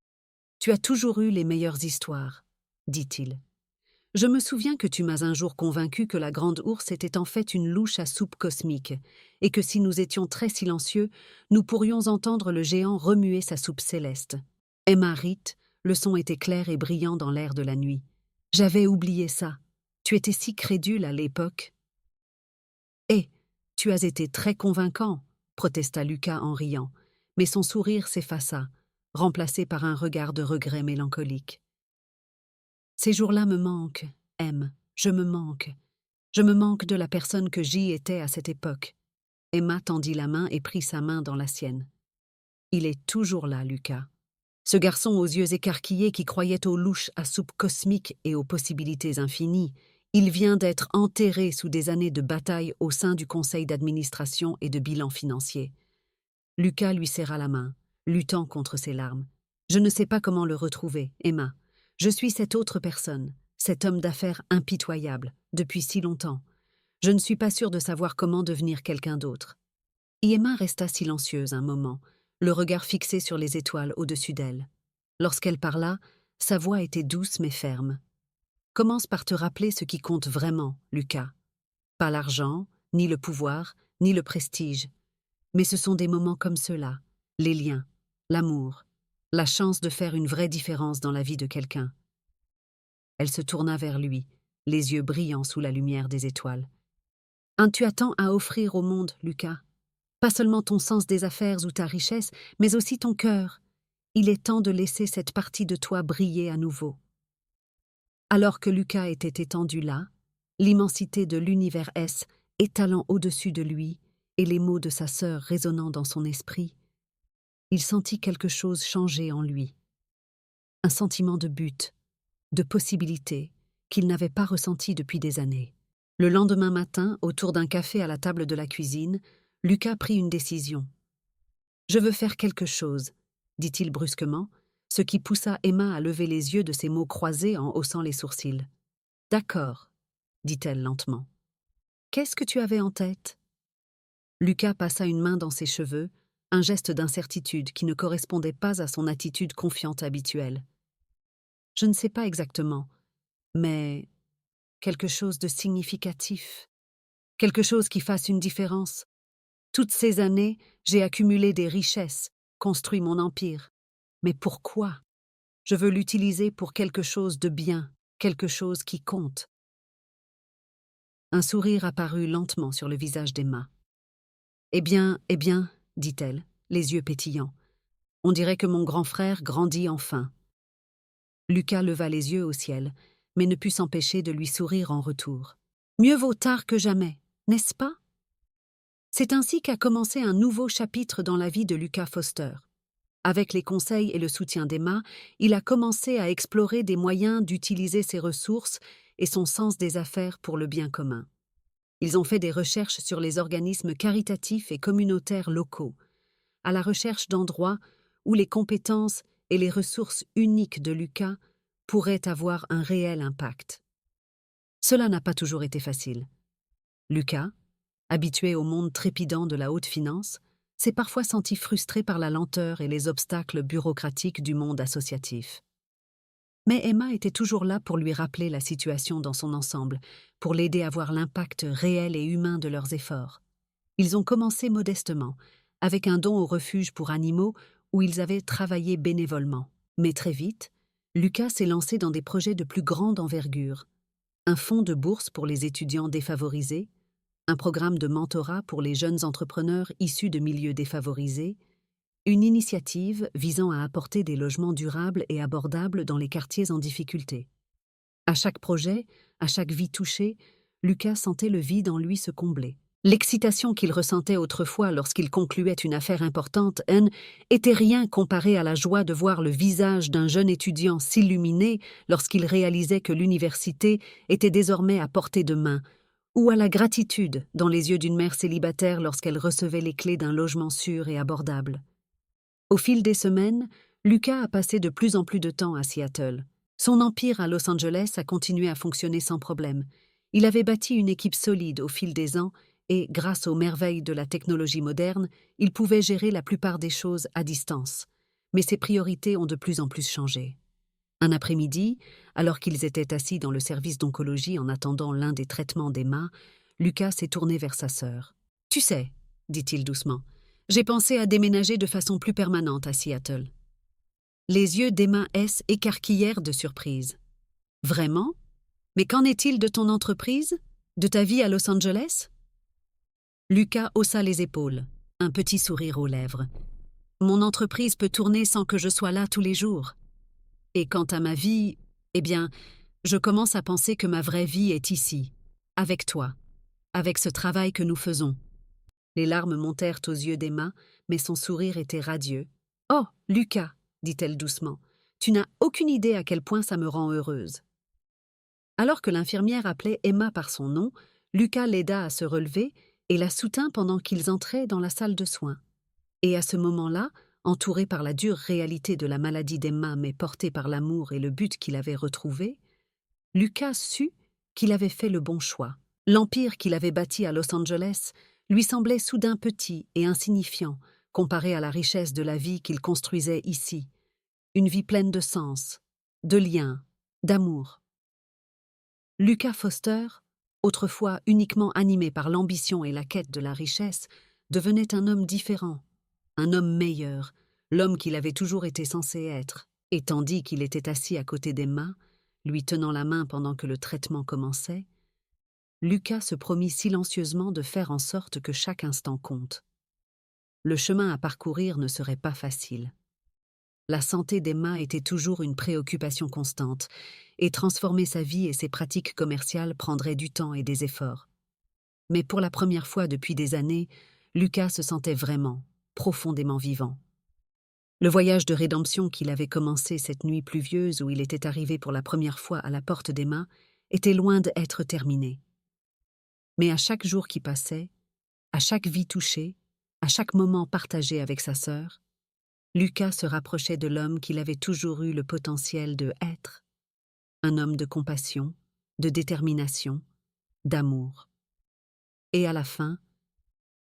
« Tu as toujours eu les meilleures histoires, » dit-il. « Je me souviens que tu m'as un jour convaincu que la grande ours était en fait une louche à soupe cosmique, et que si nous étions très silencieux, nous pourrions entendre le géant remuer sa soupe céleste. » Emma rit, le son était clair et brillant dans l'air de la nuit. « J'avais oublié ça. Tu étais si crédule à l'époque. »« Eh, tu as été très convaincant, » protesta Lucas en riant, mais son sourire s'effaça, remplacé par un regard de regret mélancolique. « Ces jours-là me manquent, Em, je me manque. Je me manque de la personne que j'y étais à cette époque. » Emma tendit la main et prit sa main dans la sienne. « Il est toujours là, Lucas. Ce garçon aux yeux écarquillés qui croyait aux louches à soupe cosmique et aux possibilités infinies, il vient d'être enterré sous des années de bataille au sein du conseil d'administration et de bilan financier. » Lucas lui serra la main, luttant contre ses larmes. « Je ne sais pas comment le retrouver, Emma. Je suis cette autre personne, cet homme d'affaires impitoyable, depuis si longtemps. Je ne suis pas sûre de savoir comment devenir quelqu'un d'autre. » Emma resta silencieuse un moment, le regard fixé sur les étoiles au-dessus d'elle. Lorsqu'elle parla, sa voix était douce mais ferme. « Commence par te rappeler ce qui compte vraiment, Lucas. Pas l'argent, ni le pouvoir, ni le prestige. Mais ce sont des moments comme ceux-là, les liens, l'amour, la chance de faire une vraie différence dans la vie de quelqu'un. » Elle se tourna vers lui, les yeux brillants sous la lumière des étoiles. « Tu as tant à offrir au monde, Lucas. Pas seulement ton sens des affaires ou ta richesse, mais aussi ton cœur. Il est temps de laisser cette partie de toi briller à nouveau. » Alors que Lucas était étendu là, l'immensité de l'univers S étalant au-dessus de lui et les mots de sa sœur résonnant dans son esprit, il sentit quelque chose changer en lui. Un sentiment de but, de possibilité, qu'il n'avait pas ressenti depuis des années. Le lendemain matin, autour d'un café à la table de la cuisine, Lucas prit une décision. « Je veux faire quelque chose, » dit-il brusquement, ce qui poussa Emma à lever les yeux de ses mots croisés en haussant les sourcils. « D'accord, » dit-elle lentement. « Qu'est-ce que tu avais en tête ?» Lucas passa une main dans ses cheveux, un geste d'incertitude qui ne correspondait pas à son attitude confiante habituelle. « Je ne sais pas exactement, mais quelque chose de significatif, quelque chose qui fasse une différence. Toutes ces années, j'ai accumulé des richesses, construit mon empire. Mais pourquoi ? Je veux l'utiliser pour quelque chose de bien, quelque chose qui compte. » Un sourire apparut lentement sur le visage d'Emma. « Eh bien, dit-elle, les yeux pétillants. On dirait que mon grand frère grandit enfin. » Lucas leva les yeux au ciel, mais ne put s'empêcher de lui sourire en retour. « Mieux vaut tard que jamais, n'est-ce pas ?» C'est ainsi qu'a commencé un nouveau chapitre dans la vie de Lucas Foster. Avec les conseils et le soutien d'Emma, il a commencé à explorer des moyens d'utiliser ses ressources et son sens des affaires pour le bien commun. Ils ont fait des recherches sur les organismes caritatifs et communautaires locaux, à la recherche d'endroits où les compétences et les ressources uniques de Lucas pourraient avoir un réel impact. Cela n'a pas toujours été facile. Lucas, habitué au monde trépidant de la haute finance, s'est parfois senti frustré par la lenteur et les obstacles bureaucratiques du monde associatif. Mais Emma était toujours là pour lui rappeler la situation dans son ensemble, pour l'aider à voir l'impact réel et humain de leurs efforts. Ils ont commencé modestement, avec un don au refuge pour animaux où ils avaient travaillé bénévolement. Mais très vite, Lucas s'est lancé dans des projets de plus grande envergure. Un fonds de bourse pour les étudiants défavorisés, un programme de mentorat pour les jeunes entrepreneurs issus de milieux défavorisés, une initiative visant à apporter des logements durables et abordables dans les quartiers en difficulté. À chaque projet, à chaque vie touchée, Lucas sentait le vide en lui se combler. L'excitation qu'il ressentait autrefois lorsqu'il concluait une affaire importante, était rien comparée à la joie de voir le visage d'un jeune étudiant s'illuminer lorsqu'il réalisait que l'université était désormais à portée de main, ou à la gratitude dans les yeux d'une mère célibataire lorsqu'elle recevait les clés d'un logement sûr et abordable. Au fil des semaines, Lucas a passé de plus en plus de temps à Seattle. Son empire à Los Angeles a continué à fonctionner sans problème. Il avait bâti une équipe solide au fil des ans et, grâce aux merveilles de la technologie moderne, il pouvait gérer la plupart des choses à distance. Mais ses priorités ont de plus en plus changé. Un après-midi, alors qu'ils étaient assis dans le service d'oncologie en attendant l'un des traitements d'Emma, Lucas s'est tourné vers sa sœur. « Tu sais, dit-il doucement, j'ai pensé à déménager de façon plus permanente à Seattle. » Les yeux d'Emma S. écarquillèrent de surprise. « Vraiment? Mais qu'en est-il de ton entreprise? De ta vie à Los Angeles ?» Lucas haussa les épaules, un petit sourire aux lèvres. « Mon entreprise peut tourner sans que je sois là tous les jours. Et quant à ma vie, eh bien, je commence à penser que ma vraie vie est ici, avec toi, avec ce travail que nous faisons. » Les larmes montèrent aux yeux d'Emma, mais son sourire était radieux. « Oh, Lucas, dit-elle doucement, tu n'as aucune idée à quel point ça me rend heureuse. » Alors que l'infirmière appelait Emma par son nom, Lucas l'aida à se relever et la soutint pendant qu'ils entraient dans la salle de soins. Et à ce moment-là, entouré par la dure réalité de la maladie d'Emma mais porté par l'amour et le but qu'il avait retrouvé, Lucas sut qu'il avait fait le bon choix. L'empire qu'il avait bâti à Los Angeles lui semblait soudain petit et insignifiant comparé à la richesse de la vie qu'il construisait ici, une vie pleine de sens, de liens, d'amour. Lucas Foster, autrefois uniquement animé par l'ambition et la quête de la richesse, devenait un homme différent, un homme meilleur, l'homme qu'il avait toujours été censé être, et tandis qu'il était assis à côté d'Emma, lui tenant la main pendant que le traitement commençait, Lucas se promit silencieusement de faire en sorte que chaque instant compte. Le chemin à parcourir ne serait pas facile. La santé d'Emma était toujours une préoccupation constante, et transformer sa vie et ses pratiques commerciales prendrait du temps et des efforts. Mais pour la première fois depuis des années, Lucas se sentait vraiment, profondément vivant. Le voyage de rédemption qu'il avait commencé cette nuit pluvieuse où il était arrivé pour la première fois à la porte d'Emma était loin d'être terminé. Mais à chaque jour qui passait, à chaque vie touchée, à chaque moment partagé avec sa sœur, Lucas se rapprochait de l'homme qu'il avait toujours eu le potentiel de être, un homme de compassion, de détermination, d'amour. Et à la fin,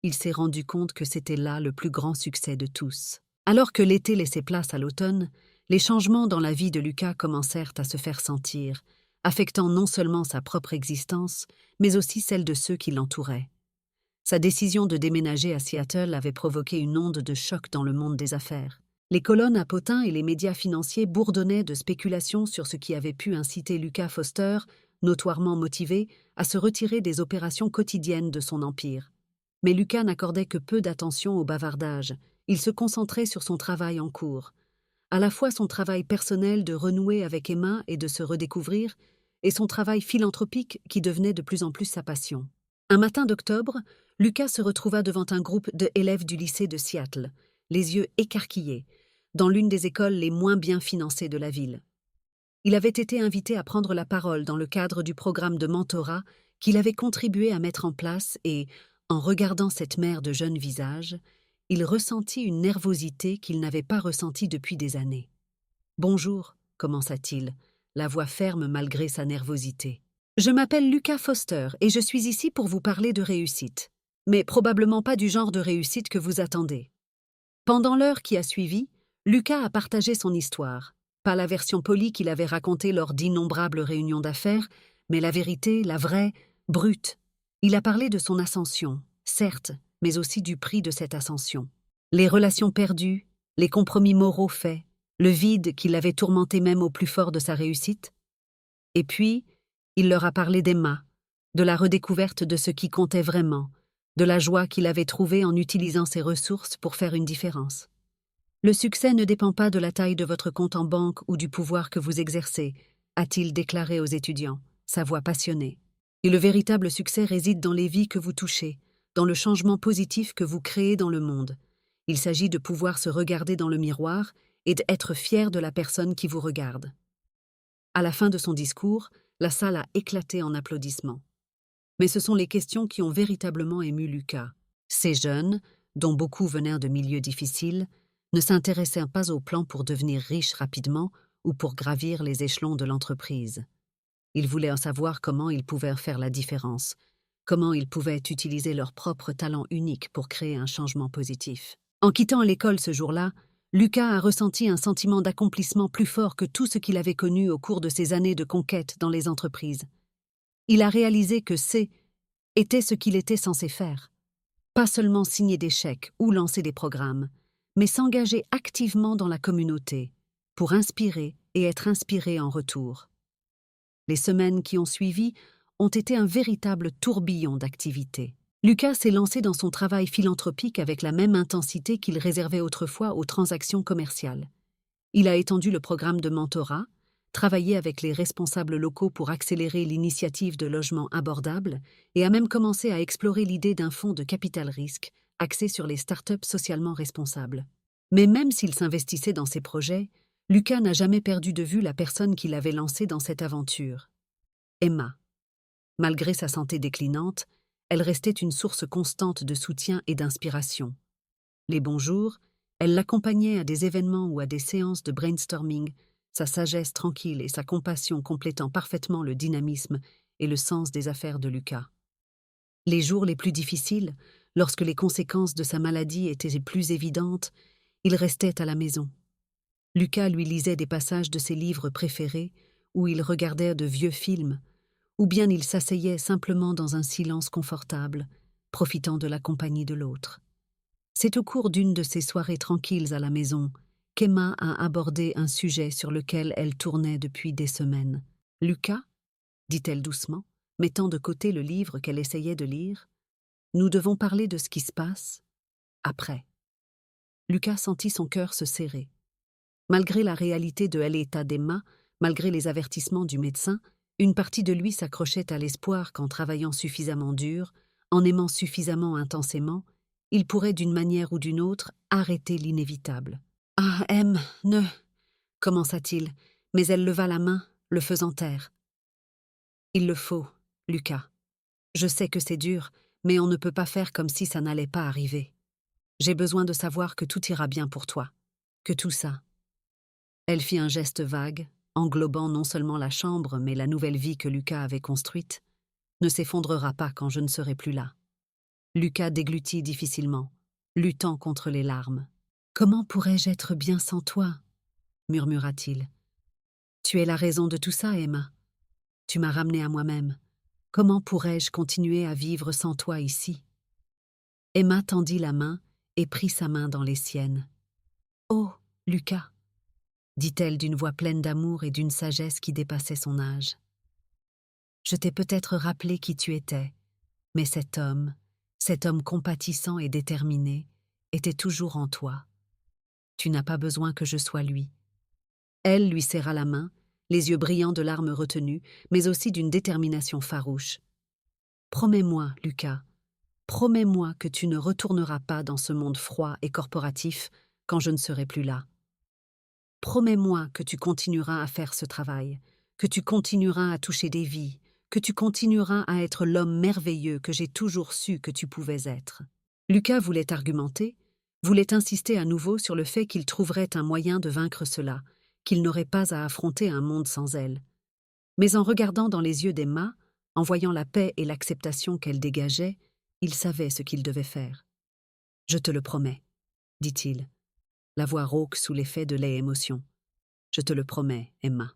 il s'est rendu compte que c'était là le plus grand succès de tous. Alors que l'été laissait place à l'automne, les changements dans la vie de Lucas commencèrent à se faire sentir, affectant non seulement sa propre existence, mais aussi celle de ceux qui l'entouraient. Sa décision de déménager à Seattle avait provoqué une onde de choc dans le monde des affaires. Les colonnes à potins et les médias financiers bourdonnaient de spéculations sur ce qui avait pu inciter Lucas Foster, notoirement motivé, à se retirer des opérations quotidiennes de son empire. Mais Lucas n'accordait que peu d'attention au bavardage. Il se concentrait sur son travail en cours. À la fois son travail personnel de renouer avec Emma et de se redécouvrir, et son travail philanthropique qui devenait de plus en plus sa passion. Un matin d'octobre, Lucas se retrouva devant un groupe d'élèves du lycée de Seattle, les yeux écarquillés, dans l'une des écoles les moins bien financées de la ville. Il avait été invité à prendre la parole dans le cadre du programme de mentorat qu'il avait contribué à mettre en place et, en regardant cette mer de jeunes visages, il ressentit une nervosité qu'il n'avait pas ressentie depuis des années. « Bonjour », commença-t-il, la voix ferme malgré sa nervosité. « Je m'appelle Lucas Foster et je suis ici pour vous parler de réussite, mais probablement pas du genre de réussite que vous attendez. » Pendant l'heure qui a suivi, Lucas a partagé son histoire, pas la version polie qu'il avait racontée lors d'innombrables réunions d'affaires, mais la vérité, la vraie, brute. Il a parlé de son ascension, certes, mais aussi du prix de cette ascension. Les relations perdues, les compromis moraux faits, le vide qui l'avait tourmenté même au plus fort de sa réussite. Et puis, il leur a parlé d'Emma, de la redécouverte de ce qui comptait vraiment, de la joie qu'il avait trouvée en utilisant ses ressources pour faire une différence. Le succès ne dépend pas de la taille de votre compte en banque ou du pouvoir que vous exercez, a-t-il déclaré aux étudiants, sa voix passionnée. Et le véritable succès réside dans les vies que vous touchez, dans le changement positif que vous créez dans le monde. Il s'agit de pouvoir se regarder dans le miroir et d'être fier de la personne qui vous regarde. À la fin de son discours, la salle a éclaté en applaudissements. Mais ce sont les questions qui ont véritablement ému Lucas. Ces jeunes, dont beaucoup venaient de milieux difficiles, ne s'intéressaient pas au plan pour devenir riches rapidement ou pour gravir les échelons de l'entreprise. Ils voulaient en savoir comment ils pouvaient faire la différence, comment ils pouvaient utiliser leur propre talent unique pour créer un changement positif. En quittant l'école ce jour-là, Lucas a ressenti un sentiment d'accomplissement plus fort que tout ce qu'il avait connu au cours de ses années de conquête dans les entreprises. Il a réalisé que était ce qu'il était censé faire. Pas seulement signer des chèques ou lancer des programmes, mais s'engager activement dans la communauté, pour inspirer et être inspiré en retour. Les semaines qui ont suivi ont été un véritable tourbillon d'activités. Lucas s'est lancé dans son travail philanthropique avec la même intensité qu'il réservait autrefois aux transactions commerciales. Il a étendu le programme de mentorat, travaillé avec les responsables locaux pour accélérer l'initiative de logements abordables et a même commencé à explorer l'idée d'un fonds de capital risque axé sur les startups socialement responsables. Mais même s'il s'investissait dans ces projets, Lucas n'a jamais perdu de vue la personne qui l'avait lancé dans cette aventure. Emma. Malgré sa santé déclinante, elle restait une source constante de soutien et d'inspiration. Les bons jours, elle l'accompagnait à des événements ou à des séances de brainstorming, sa sagesse tranquille et sa compassion complétant parfaitement le dynamisme et le sens des affaires de Lucas. Les jours les plus difficiles, lorsque les conséquences de sa maladie étaient les plus évidentes, il restait à la maison. Lucas lui lisait des passages de ses livres préférés, ou il regardait de vieux films, ou bien il s'asseyait simplement dans un silence confortable, profitant de la compagnie de l'autre. C'est au cours d'une de ces soirées tranquilles à la maison qu'Emma a abordé un sujet sur lequel elle tournait depuis des semaines. « Lucas » dit-elle doucement, mettant de côté le livre qu'elle essayait de lire, « nous devons parler de ce qui se passe après. » Lucas sentit son cœur se serrer. Malgré la réalité de l'état d'Emma, malgré les avertissements du médecin, une partie de lui s'accrochait à l'espoir qu'en travaillant suffisamment dur, en aimant suffisamment intensément, il pourrait d'une manière ou d'une autre arrêter l'inévitable. « Ah, Em, ne... » commença-t-il, mais elle leva la main, le faisant taire. « Il le faut, Lucas. Je sais que c'est dur, mais on ne peut pas faire comme si ça n'allait pas arriver. J'ai besoin de savoir que tout ira bien pour toi, que tout ça... » Elle fit un geste vague, englobant non seulement la chambre, mais la nouvelle vie que Lucas avait construite, ne s'effondrera pas quand je ne serai plus là. Lucas déglutit difficilement, luttant contre les larmes. « Comment pourrais-je être bien sans toi ?» murmura-t-il. « Tu es la raison de tout ça, Emma. Tu m'as ramené à moi-même. Comment pourrais-je continuer à vivre sans toi ici ?» Emma tendit la main et prit sa main dans les siennes. « Oh, Lucas !» dit-elle d'une voix pleine d'amour et d'une sagesse qui dépassait son âge. « Je t'ai peut-être rappelé qui tu étais, mais cet homme compatissant et déterminé, était toujours en toi. Tu n'as pas besoin que je sois lui. » Elle lui serra la main, les yeux brillants de larmes retenues, mais aussi d'une détermination farouche. « Promets-moi, Lucas, promets-moi que tu ne retourneras pas dans ce monde froid et corporatif quand je ne serai plus là. Promets-moi que tu continueras à faire ce travail, que tu continueras à toucher des vies, que tu continueras à être l'homme merveilleux que j'ai toujours su que tu pouvais être. » Lucas voulait argumenter, voulait insister à nouveau sur le fait qu'il trouverait un moyen de vaincre cela, qu'il n'aurait pas à affronter un monde sans elle. Mais en regardant dans les yeux d'Emma, en voyant la paix et l'acceptation qu'elle dégageait, il savait ce qu'il devait faire. « Je te le promets, » dit-il, la voix rauque sous l'effet de les émotions. « Je te le promets, Emma.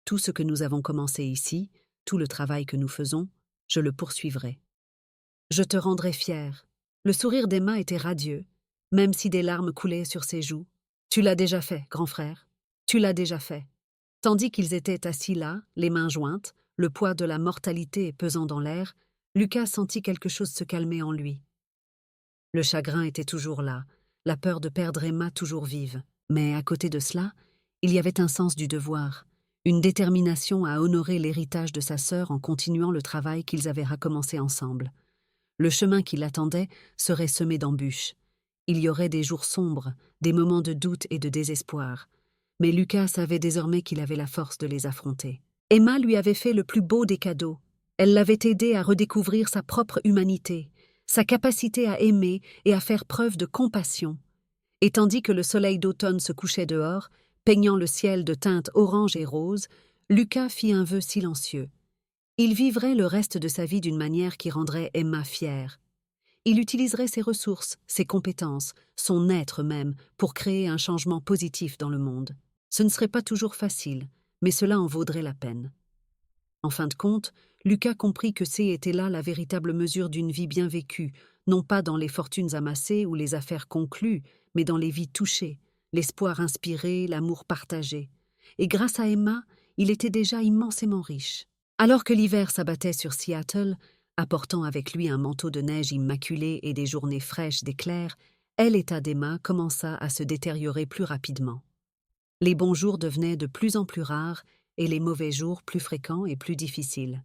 Tout ce que nous avons commencé ici, tout le travail que nous faisons, je le poursuivrai. Je te rendrai fière. » Le sourire d'Emma était radieux, même si des larmes coulaient sur ses joues. « Tu l'as déjà fait, grand frère, tu l'as déjà fait. » Tandis qu'ils étaient assis là, les mains jointes, le poids de la mortalité pesant dans l'air, Lucas sentit quelque chose se calmer en lui. Le chagrin était toujours là, la peur de perdre Emma toujours vive. Mais à côté de cela, il y avait un sens du devoir, une détermination à honorer l'héritage de sa sœur en continuant le travail qu'ils avaient recommencé ensemble. Le chemin qui l'attendait serait semé d'embûches. Il y aurait des jours sombres, des moments de doute et de désespoir. Mais Lucas savait désormais qu'il avait la force de les affronter. Emma lui avait fait le plus beau des cadeaux. Elle l'avait aidé à redécouvrir sa propre humanité, sa capacité à aimer et à faire preuve de compassion. Et tandis que le soleil d'automne se couchait dehors, peignant le ciel de teintes orange et rose, Lucas fit un vœu silencieux. Il vivrait le reste de sa vie d'une manière qui rendrait Emma fière. Il utiliserait ses ressources, ses compétences, son être même, pour créer un changement positif dans le monde. Ce ne serait pas toujours facile, mais cela en vaudrait la peine. En fin de compte, Lucas comprit que était là la véritable mesure d'une vie bien vécue, non pas dans les fortunes amassées ou les affaires conclues, mais dans les vies touchées, l'espoir inspiré, l'amour partagé. Et grâce à Emma, il était déjà immensément riche. Alors que l'hiver s'abattait sur Seattle, apportant avec lui un manteau de neige immaculé et des journées fraîches d'éclairs, l'état d'Emma commença à se détériorer plus rapidement. Les bons jours devenaient de plus en plus rares et les mauvais jours plus fréquents et plus difficiles.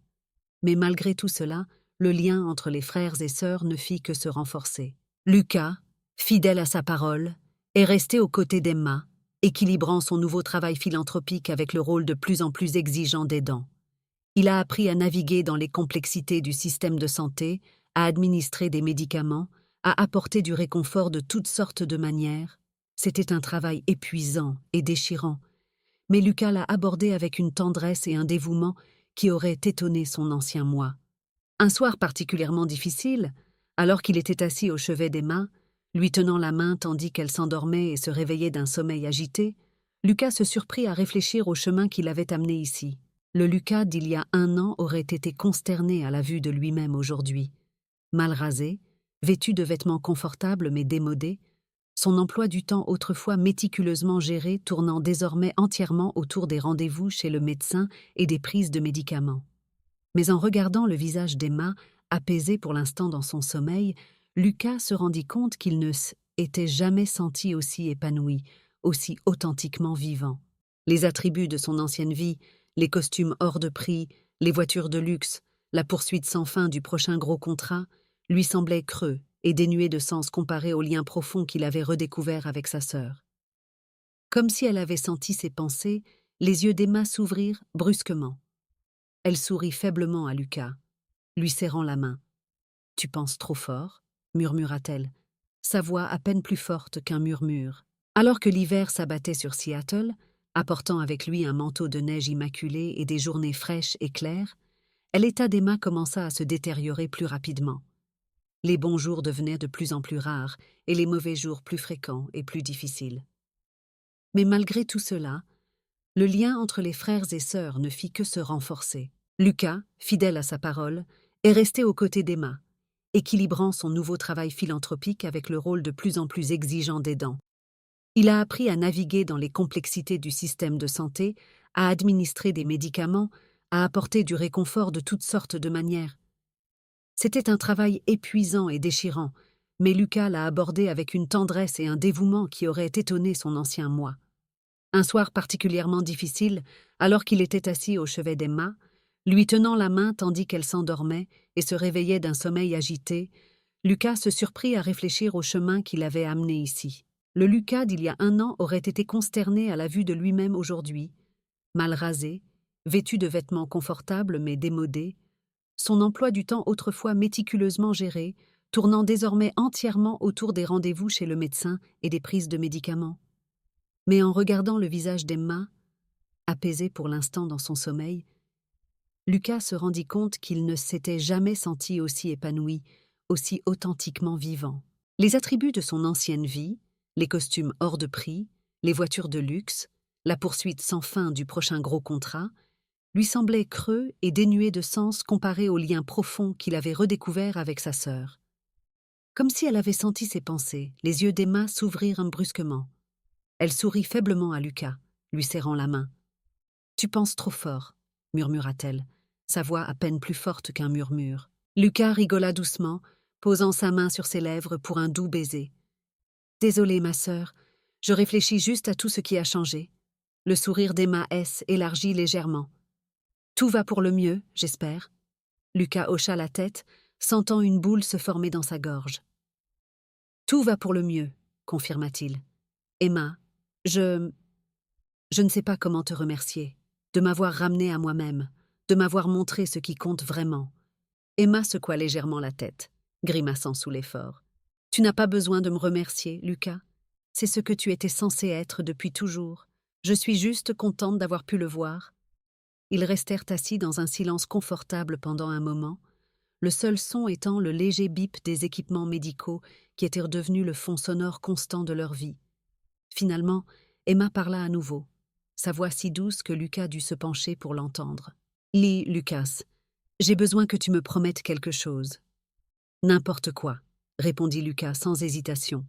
Mais malgré tout cela, le lien entre les frères et sœurs ne fit que se renforcer. Lucas, fidèle à sa parole, est resté aux côtés d'Emma, équilibrant son nouveau travail philanthropique avec le rôle de plus en plus exigeant d'aidant. Il a appris à naviguer dans les complexités du système de santé, à administrer des médicaments, à apporter du réconfort de toutes sortes de manières. C'était un travail épuisant et déchirant, mais Lucas l'a abordé avec une tendresse et un dévouement qui auraient étonné son ancien moi. Un soir particulièrement difficile, alors qu'il était assis au chevet d'Emma, lui tenant la main tandis qu'elle s'endormait et se réveillait d'un sommeil agité, Lucas se surprit à réfléchir au chemin qui l'avait amené ici. Le Lucas d'il y a 1 an aurait été consterné à la vue de lui-même aujourd'hui. Mal rasé, vêtu de vêtements confortables mais démodés, son emploi du temps autrefois méticuleusement géré tournant désormais entièrement autour des rendez-vous chez le médecin et des prises de médicaments. Mais en regardant le visage d'Emma, apaisé pour l'instant dans son sommeil, Lucas se rendit compte qu'il ne s'était jamais senti aussi épanoui, aussi authentiquement vivant. Les attributs de son ancienne vie, les costumes hors de prix, les voitures de luxe, la poursuite sans fin du prochain gros contrat, lui semblaient creux et dénués de sens comparés au lien profond qu'il avait redécouvert avec sa sœur. Comme si elle avait senti ses pensées, les yeux d'Emma s'ouvrirent brusquement. Elle sourit faiblement à Lucas, lui serrant la main. « Tu penses trop fort ?» murmura-t-elle, sa voix à peine plus forte qu'un murmure. Alors que l'hiver s'abattait sur Seattle, apportant avec lui un manteau de neige immaculé et des journées fraîches et claires, l'état d'Emma commença à se détériorer plus rapidement. Les bons jours devenaient de plus en plus rares et les mauvais jours plus fréquents et plus difficiles. Mais malgré tout cela, le lien entre les frères et sœurs ne fit que se renforcer. Lucas, fidèle à sa parole, est resté aux côtés d'Emma, équilibrant son nouveau travail philanthropique avec le rôle de plus en plus exigeant d'aidant. Il a appris à naviguer dans les complexités du système de santé, à administrer des médicaments, à apporter du réconfort de toutes sortes de manières. C'était un travail épuisant et déchirant, mais Lucas l'a abordé avec une tendresse et un dévouement qui auraient étonné son ancien moi. Un soir particulièrement difficile, alors qu'il était assis au chevet d'Emma, lui tenant la main tandis qu'elle s'endormait et se réveillait d'un sommeil agité, Lucas se surprit à réfléchir au chemin qui l'avait amené ici. Le Lucas d'il y a 1 an aurait été consterné à la vue de lui-même aujourd'hui, mal rasé, vêtu de vêtements confortables mais démodés, son emploi du temps autrefois méticuleusement géré, tournant désormais entièrement autour des rendez-vous chez le médecin et des prises de médicaments. Mais en regardant le visage d'Emma, apaisé pour l'instant dans son sommeil, Lucas se rendit compte qu'il ne s'était jamais senti aussi épanoui, aussi authentiquement vivant. Les attributs de son ancienne vie, les costumes hors de prix, les voitures de luxe, la poursuite sans fin du prochain gros contrat, lui semblaient creux et dénués de sens comparés au lien profond qu'il avait redécouvert avec sa sœur. Comme si elle avait senti ses pensées, les yeux d'Emma s'ouvrirent brusquement. Elle sourit faiblement à Lucas, lui serrant la main. « Tu penses trop fort, » murmura-t-elle, sa voix à peine plus forte qu'un murmure. Lucas rigola doucement, posant sa main sur ses lèvres pour un doux baiser. « Désolée, ma sœur, je réfléchis juste à tout ce qui a changé. » Le sourire d'Emma S. élargit légèrement. « Tout va pour le mieux, j'espère. » Lucas hocha la tête, sentant une boule se former dans sa gorge. « Tout va pour le mieux, » confirma-t-il. « Emma, je ne sais pas comment te remercier, de m'avoir ramenée à moi-même, de m'avoir montré ce qui compte vraiment. » Emma secoua légèrement la tête, grimaçant sous l'effort. « Tu n'as pas besoin de me remercier, Lucas. C'est ce que tu étais censé être depuis toujours. Je suis juste contente d'avoir pu le voir. » Ils restèrent assis dans un silence confortable pendant un moment, le seul son étant le léger bip des équipements médicaux qui étaient redevenus le fond sonore constant de leur vie. Finalement, Emma parla à nouveau, sa voix si douce que Lucas dut se pencher pour l'entendre. « Lis, Lucas, j'ai besoin que tu me promettes quelque chose. »« N'importe quoi, » répondit Lucas sans hésitation.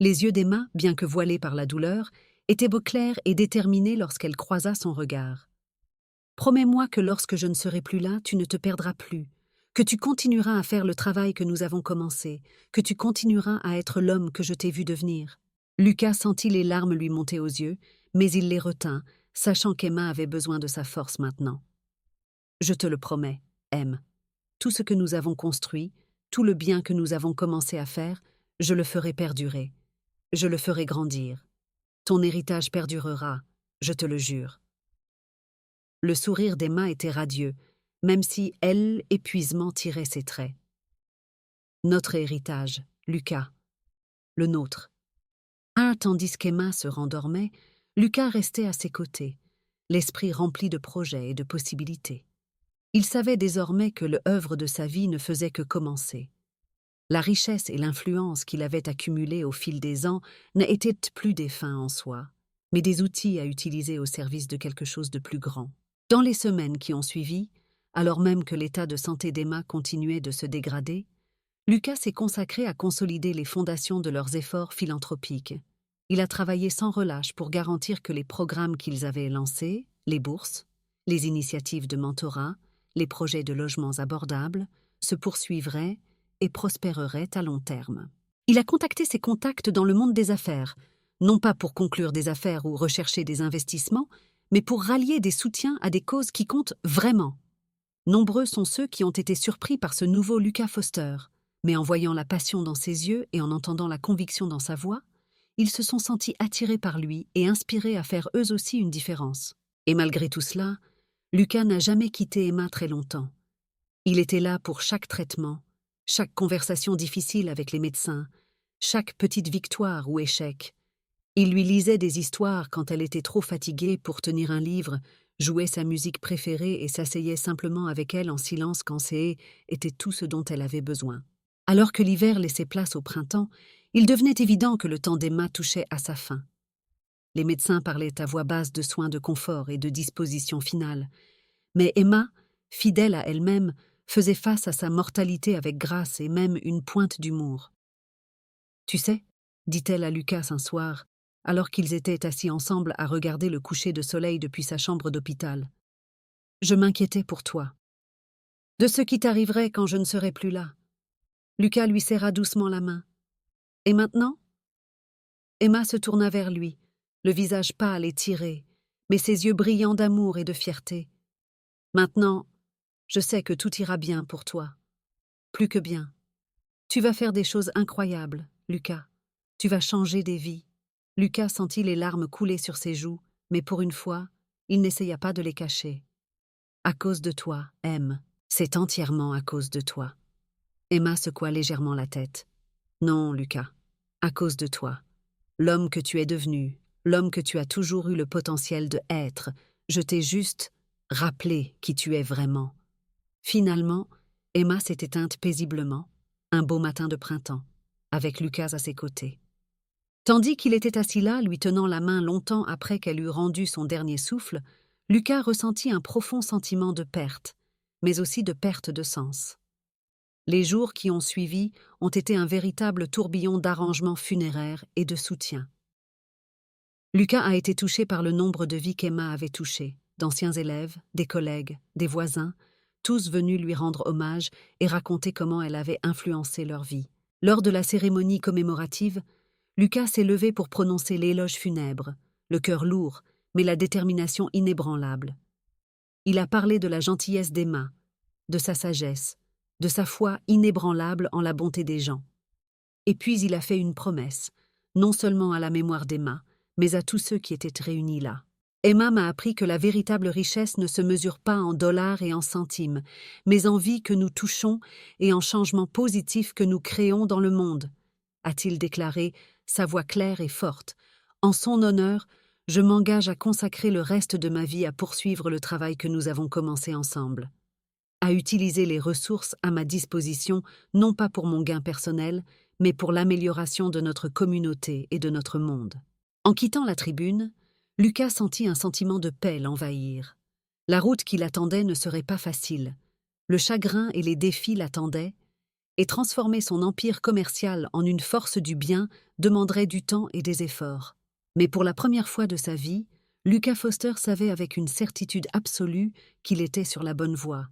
Les yeux d'Emma, bien que voilés par la douleur, étaient beaux clairs et déterminés lorsqu'elle croisa son regard. « Promets-moi que lorsque je ne serai plus là, tu ne te perdras plus, que tu continueras à faire le travail que nous avons commencé, que tu continueras à être l'homme que je t'ai vu devenir. » Lucas sentit les larmes lui monter aux yeux, mais il les retint, sachant qu'Emma avait besoin de sa force maintenant. « Je te le promets, M. Tout ce que nous avons construit, tout le bien que nous avons commencé à faire, je le ferai perdurer. Je le ferai grandir. Ton héritage perdurera, je te le jure. » Le sourire d'Emma était radieux, même si, elle, épuisement tirait ses traits. « Notre héritage, Lucas. Le nôtre. » Tandis qu'Emma se rendormait, Lucas restait à ses côtés, l'esprit rempli de projets et de possibilités. Il savait désormais que l'œuvre de sa vie ne faisait que commencer. La richesse et l'influence qu'il avait accumulées au fil des ans n'étaient plus des fins en soi, mais des outils à utiliser au service de quelque chose de plus grand. Dans les semaines qui ont suivi, alors même que l'état de santé d'Emma continuait de se dégrader, Lucas s'est consacré à consolider les fondations de leurs efforts philanthropiques. Il a travaillé sans relâche pour garantir que les programmes qu'ils avaient lancés, les bourses, les initiatives de mentorat, les projets de logements abordables, se poursuivraient et prospéreraient à long terme. Il a contacté ses contacts dans le monde des affaires, non pas pour conclure des affaires ou rechercher des investissements, mais pour rallier des soutiens à des causes qui comptent vraiment. Nombreux sont ceux qui ont été surpris par ce nouveau Lucas Foster, mais en voyant la passion dans ses yeux et en entendant la conviction dans sa voix, ils se sont sentis attirés par lui et inspirés à faire eux aussi une différence. Et malgré tout cela, Lucas n'a jamais quitté Emma très longtemps. Il était là pour chaque traitement, chaque conversation difficile avec les médecins, chaque petite victoire ou échec. Il lui lisait des histoires quand elle était trop fatiguée pour tenir un livre, jouait sa musique préférée et s'asseyait simplement avec elle en silence quand ses haies étaient tout ce dont elle avait besoin. Alors que l'hiver laissait place au printemps, il devenait évident que le temps d'Emma touchait à sa fin. Les médecins parlaient à voix basse de soins de confort et de disposition finale, mais Emma, fidèle à elle-même, faisait face à sa mortalité avec grâce et même une pointe d'humour. « Tu sais, » dit-elle à Lucas un soir, alors qu'ils étaient assis ensemble à regarder le coucher de soleil depuis sa chambre d'hôpital. « Je m'inquiétais pour toi. De ce qui t'arriverait quand je ne serais plus là. » Lucas lui serra doucement la main. « Et maintenant ?» Emma se tourna vers lui, le visage pâle et tiré, mais ses yeux brillants d'amour et de fierté. « Maintenant, je sais que tout ira bien pour toi. Plus que bien. Tu vas faire des choses incroyables, Lucas. Tu vas changer des vies. » Lucas sentit les larmes couler sur ses joues, mais pour une fois, il n'essaya pas de les cacher. « À cause de toi, M. C'est entièrement à cause de toi. » Emma secoua légèrement la tête. « Non, Lucas, à cause de toi. L'homme que tu es devenu, l'homme que tu as toujours eu le potentiel de être, je t'ai juste rappelé qui tu es vraiment. » Finalement, Emma s'est éteinte paisiblement, un beau matin de printemps, avec Lucas à ses côtés. Tandis qu'il était assis là, lui tenant la main longtemps après qu'elle eut rendu son dernier souffle, Lucas ressentit un profond sentiment de perte, mais aussi de perte de sens. Les jours qui ont suivi ont été un véritable tourbillon d'arrangements funéraires et de soutien. Lucas a été touché par le nombre de vies qu'Emma avait touchées, d'anciens élèves, des collègues, des voisins, tous venus lui rendre hommage et raconter comment elle avait influencé leur vie. Lors de la cérémonie commémorative, Lucas s'est levé pour prononcer l'éloge funèbre, le cœur lourd, mais la détermination inébranlable. Il a parlé de la gentillesse d'Emma, de sa sagesse, de sa foi inébranlable en la bonté des gens. Et puis il a fait une promesse, non seulement à la mémoire d'Emma, mais à tous ceux qui étaient réunis là. Emma m'a appris que la véritable richesse ne se mesure pas en dollars et en centimes, mais en vie que nous touchons et en changements positifs que nous créons dans le monde, a-t-il déclaré, sa voix claire et forte. En son honneur, je m'engage à consacrer le reste de ma vie à poursuivre le travail que nous avons commencé ensemble, à utiliser les ressources à ma disposition, non pas pour mon gain personnel, mais pour l'amélioration de notre communauté et de notre monde. En quittant la tribune, Lucas sentit un sentiment de paix l'envahir. La route qui l'attendait ne serait pas facile. Le chagrin et les défis l'attendaient, et transformer son empire commercial en une force du bien demanderait du temps et des efforts. Mais pour la première fois de sa vie, Lucas Foster savait avec une certitude absolue qu'il était sur la bonne voie.